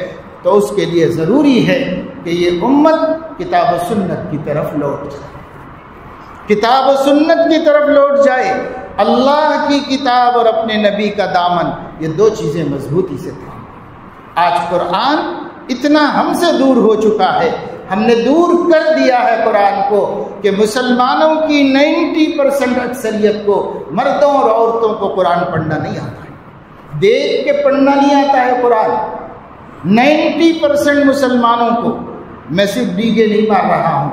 تو اس کے لیے ضروری ہے کہ یہ امت کتاب و سنت کی طرف لوٹ جائے، کتاب و سنت کی طرف لوٹ جائے، اللہ کی کتاب اور اپنے نبی کا دامن، یہ دو چیزیں مضبوطی سے تھیں۔ آج قرآن اتنا ہم سے دور ہو چکا ہے، ہم نے دور کر دیا ہے قرآن کو کہ مسلمانوں کی 90% اکثریت کو، مردوں اور عورتوں کو قرآن پڑھنا نہیں آتا ہے، دیکھ کے پڑھنا نہیں آتا ہے قرآن۔ 90% مسلمانوں کو، میں صرف ڈیگے نہیں مار رہا ہوں،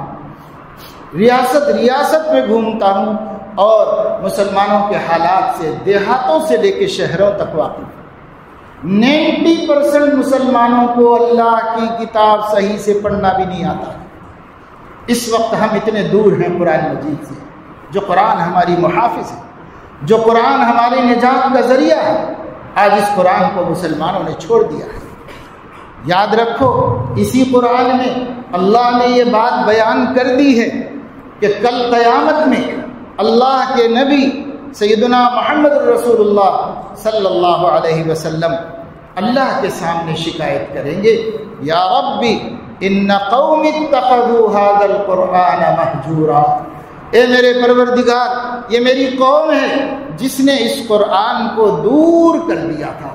ریاست میں گھومتا ہوں اور مسلمانوں کے حالات سے، دیہاتوں سے لے کے شہروں تک واقف ہوں۔ 90% مسلمانوں کو اللہ کی کتاب صحیح سے پڑھنا بھی نہیں آتا۔ اس وقت ہم اتنے دور ہیں قرآن مجید سے، جو قرآن ہماری محافظ ہے، جو قرآن ہماری نجات کا ذریعہ ہے، آج اس قرآن کو مسلمانوں نے چھوڑ دیا ہے۔ یاد رکھو، اسی قرآن میں اللہ نے یہ بات بیان کر دی ہے کہ کل قیامت میں اللہ کے نبی سیدنا محمد رسول اللہ صلی اللہ علیہ وسلم اللہ کے سامنے شکایت کریں گے، یا ربی ان قوم اتخذوا هذا القرآن مہجورا، اے میرے پروردگار، یہ میری قوم ہے جس نے اس قرآن کو دور کر دیا تھا۔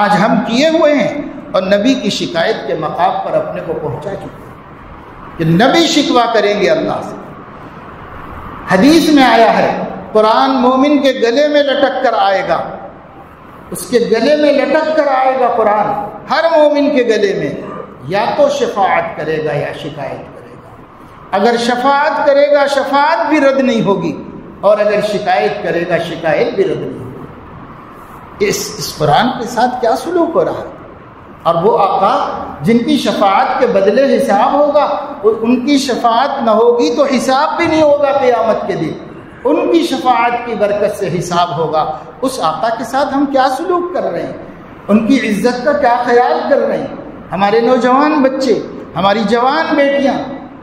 آج ہم کیے ہوئے ہیں اور نبی کی شکایت کے مقام پر اپنے کو پہنچا چکے ہیں کہ نبی شکوہ کریں گے اللہ سے۔ حدیث میں آیا ہے قرآن مومن کے گلے میں لٹک کر آئے گا، اس کے گلے میں لٹک کر آئے گا قرآن، ہر مومن کے گلے میں، یا تو شفاعت کرے گا یا شکایت کرے گا۔ اگر شفاعت کرے گا شفاعت بھی رد نہیں ہوگی، اور اگر شکایت کرے گا شکایت بھی رد نہیں ہوگی۔ اس قرآن کے ساتھ کیا سلوک ہو رہا ہے؟ اور وہ آقا جن کی شفاعت کے بدلے حساب ہوگا، ان کی شفاعت نہ ہوگی تو حساب بھی نہیں ہوگا قیامت کے دن، ان کی شفاعت کی برکت سے حساب ہوگا۔ اس آقا کے ساتھ ہم کیا سلوک کر رہے ہیں؟ ان کی عزت کا کیا خیال کر رہے ہیں؟ ہمارے نوجوان بچے، ہماری جوان بیٹیاں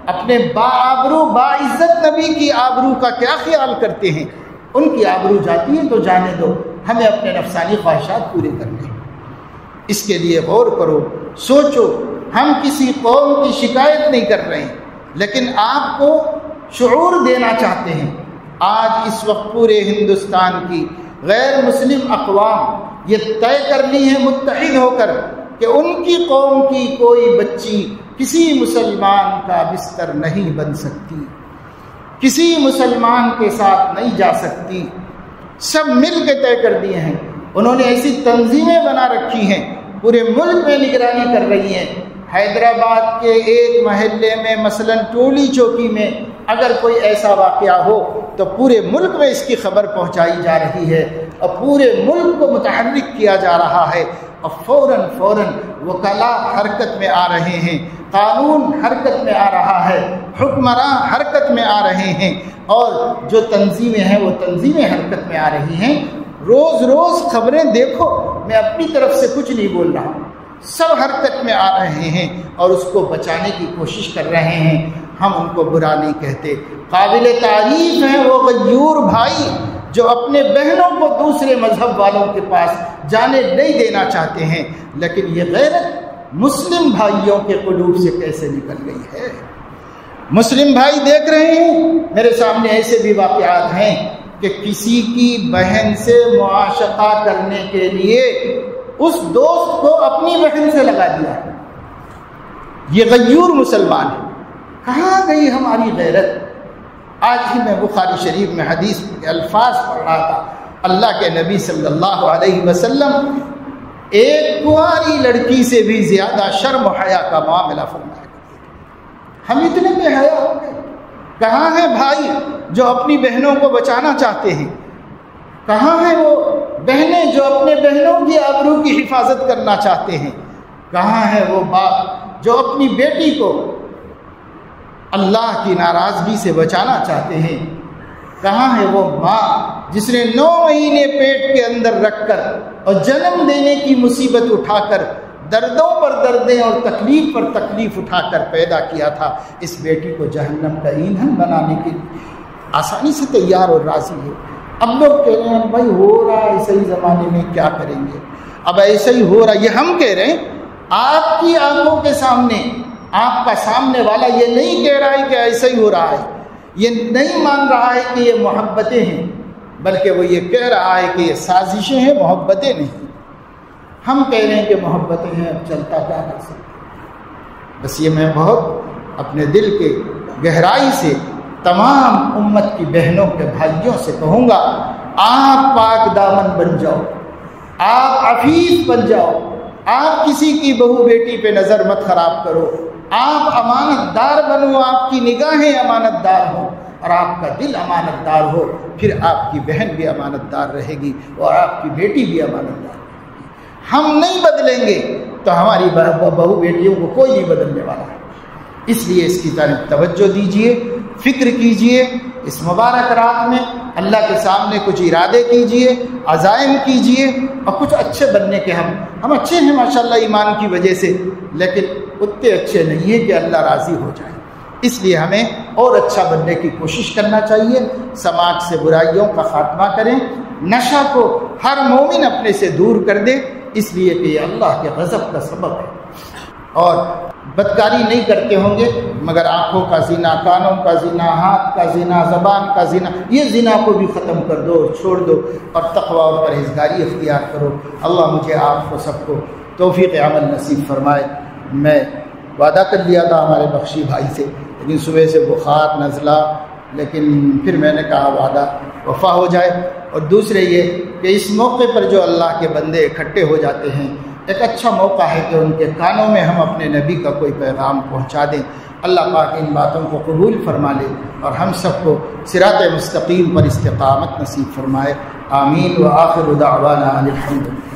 اپنے باآبرو باعزت نبی کی آبرو کا کیا خیال کرتے ہیں؟ ان کی آبرو جاتی ہے تو جانے دو، ہمیں اپنے نفسانی خواہشات پورے کرنے ہیں۔ اس کے لیے غور کرو، سوچو۔ ہم کسی قوم کی شکایت نہیں کر رہے ہیں، لیکن آپ کو شعور دینا چاہتے ہیں۔ آج اس وقت پورے ہندوستان کی غیر مسلم اقوام یہ طے کر لی ہے متحد ہو کر کہ ان کی قوم کی کوئی بچی کسی مسلمان کا بستر نہیں بن سکتی، کسی مسلمان کے ساتھ نہیں جا سکتی۔ سب مل کے طے کر دیے ہیں۔ انہوں نے ایسی تنظیمیں بنا رکھی ہیں، پورے ملک میں نگرانی کر رہی ہیں۔ حیدرآباد کے ایک محلے میں مثلا ٹولی چوکی میں اگر کوئی ایسا واقعہ ہو تو پورے ملک میں اس کی خبر پہنچائی جا رہی ہے اور پورے ملک کو متحرک کیا جا رہا ہے، اور فوراً وکلاء حرکت میں آ رہے ہیں، قانون حرکت میں آ رہا ہے، حکمراں حرکت میں آ رہے ہیں، اور جو تنظیمیں ہیں وہ تنظیمیں حرکت میں آ رہی ہیں۔ روز روز خبریں دیکھو، میں اپنی طرف سے کچھ نہیں بول رہا ہوں، سب حرکت میں آ رہے ہیں اور اس کو بچانے کی کوشش کر رہے ہیں۔ ہم ان کو برا نہیں کہتے، قابل تعریف ہیں وہ غیور بھائی جو اپنے بہنوں کو دوسرے مذہب والوں کے پاس جانے نہیں دینا چاہتے ہیں، لیکن یہ غیرت مسلم بھائیوں کے قلوب سے کیسے نکل گئی ہے؟ مسلم بھائی دیکھ رہے ہیں، میرے سامنے ایسے بھی واقعات ہیں کہ کسی کی بہن سے معاشقہ کرنے کے لیے اس دوست کو اپنی بہن سے لگا دیا ہے۔ یہ غیور مسلمان ہے۔ کہاں گئی ہماری غیرت؟ آج ہی میں بخاری شریف میں حدیث کے الفاظ پڑھ رہا تھا، اللہ کے نبی صلی اللہ علیہ وسلم ایک کنواری لڑکی سے بھی زیادہ شرم و حیا کا معاملہ فرمایا۔ ہم اتنے بے حیا ہو گئے۔ کہاں ہیں بھائی جو اپنی بہنوں کو بچانا چاہتے ہیں؟ کہاں ہیں وہ بہنیں جو اپنے بہنوں کی آبرو کی حفاظت کرنا چاہتے ہیں؟ کہاں ہیں وہ باپ جو اپنی بیٹی کو اللہ کی ناراضگی سے بچانا چاہتے ہیں؟ کہاں ہے وہ ماں جس نے 9 مہینے پیٹ کے اندر رکھ کر اور جنم دینے کی مصیبت اٹھا کر دردوں پر دردیں اور تکلیف پر تکلیف اٹھا کر پیدا کیا تھا؟ اس بیٹی کو جہنم کا ایندھن بنانے کے لیے آسانی سے تیار اور راضی ہے۔ اب لوگ کہہ رہے ہیں بھائی ہو رہا ہے ایسے ہی زمانے میں، کیا کریں گے؟ اب ایسا ہی ہو رہا ہے، یہ ہم کہہ رہے ہیں آپ کی آنکھوں کے سامنے۔ آپ کا سامنے والا یہ نہیں کہہ رہا ہے کہ ایسا ہی ہو رہا ہے، یہ نہیں مان رہا ہے کہ یہ محبتیں ہیں، بلکہ وہ یہ کہہ رہا ہے کہ یہ سازشیں ہیں، محبتیں نہیں۔ ہم کہہ رہے ہیں کہ محبتیں ہیں، اب چلتا کیا کر سکتے؟ بس یہ میں بہت اپنے دل کے گہرائی سے تمام امت کی بہنوں کے بھائیوں سے کہوں گا، آپ پاک دامن بن جاؤ، آپ عفیف بن جاؤ، آپ کسی کی بہو بیٹی پہ نظر مت خراب کرو، آپ امانت دار بنو، آپ کی نگاہیں امانت دار ہوں اور آپ کا دل امانت دار ہو، پھر آپ کی بہن بھی امانت دار رہے گی اور آپ کی بیٹی بھی امانت دار رہے گی۔ ہم نہیں بدلیں گے تو ہماری بہو بیٹیوں کو کوئی نہیں بدلنے والا ہے۔ اس لیے اس کی طرف توجہ دیجیے، فکر کیجیے، اس مبارک رات میں اللہ کے سامنے کچھ ارادے کیجیے، عزائم کیجیے، اور کچھ اچھے بننے کے ہم اچھے ہیں ماشاءاللہ ایمان کی وجہ سے، لیکن اتنے اچھے نہیں ہیں کہ اللہ راضی ہو جائے۔ اس لیے ہمیں اور اچھا بننے کی کوشش کرنا چاہیے، سماج سے برائیوں کا خاتمہ کریں، نشہ کو ہر مومن اپنے سے دور کر دے، اس لیے کہ یہ اللہ کے غضب کا سبب ہے۔ اور بدکاری نہیں کرتے ہوں گے مگر آنکھوں کا زنا، کانوں کا زنا، ہاتھ کا زنا، زبان کا زنا، یہ زنا کو بھی ختم کر دو، چھوڑ دو اور تقوی اور پرہیزگاری اختیار کرو۔ اللہ مجھے آپ کو سب کو توفیق عمل نصیب فرمائے۔ میں وعدہ کر لیا تھا ہمارے بخشی بھائی سے، لیکن صبح سے بخار نزلہ، لیکن پھر میں نے کہا وعدہ وفا ہو جائے۔ اور دوسرے یہ کہ اس موقع پر جو اللہ کے بندے اکٹھے ہو جاتے ہیں، ایک اچھا موقع ہے کہ ان کے کانوں میں ہم اپنے نبی کا کوئی پیغام پہنچا دیں۔ اللہ پاک ان باتوں کو قبول فرما لے اور ہم سب کو صراط مستقیم پر استقامت نصیب فرمائے۔ آمین۔ وآخر دعوانا الحمد للہ۔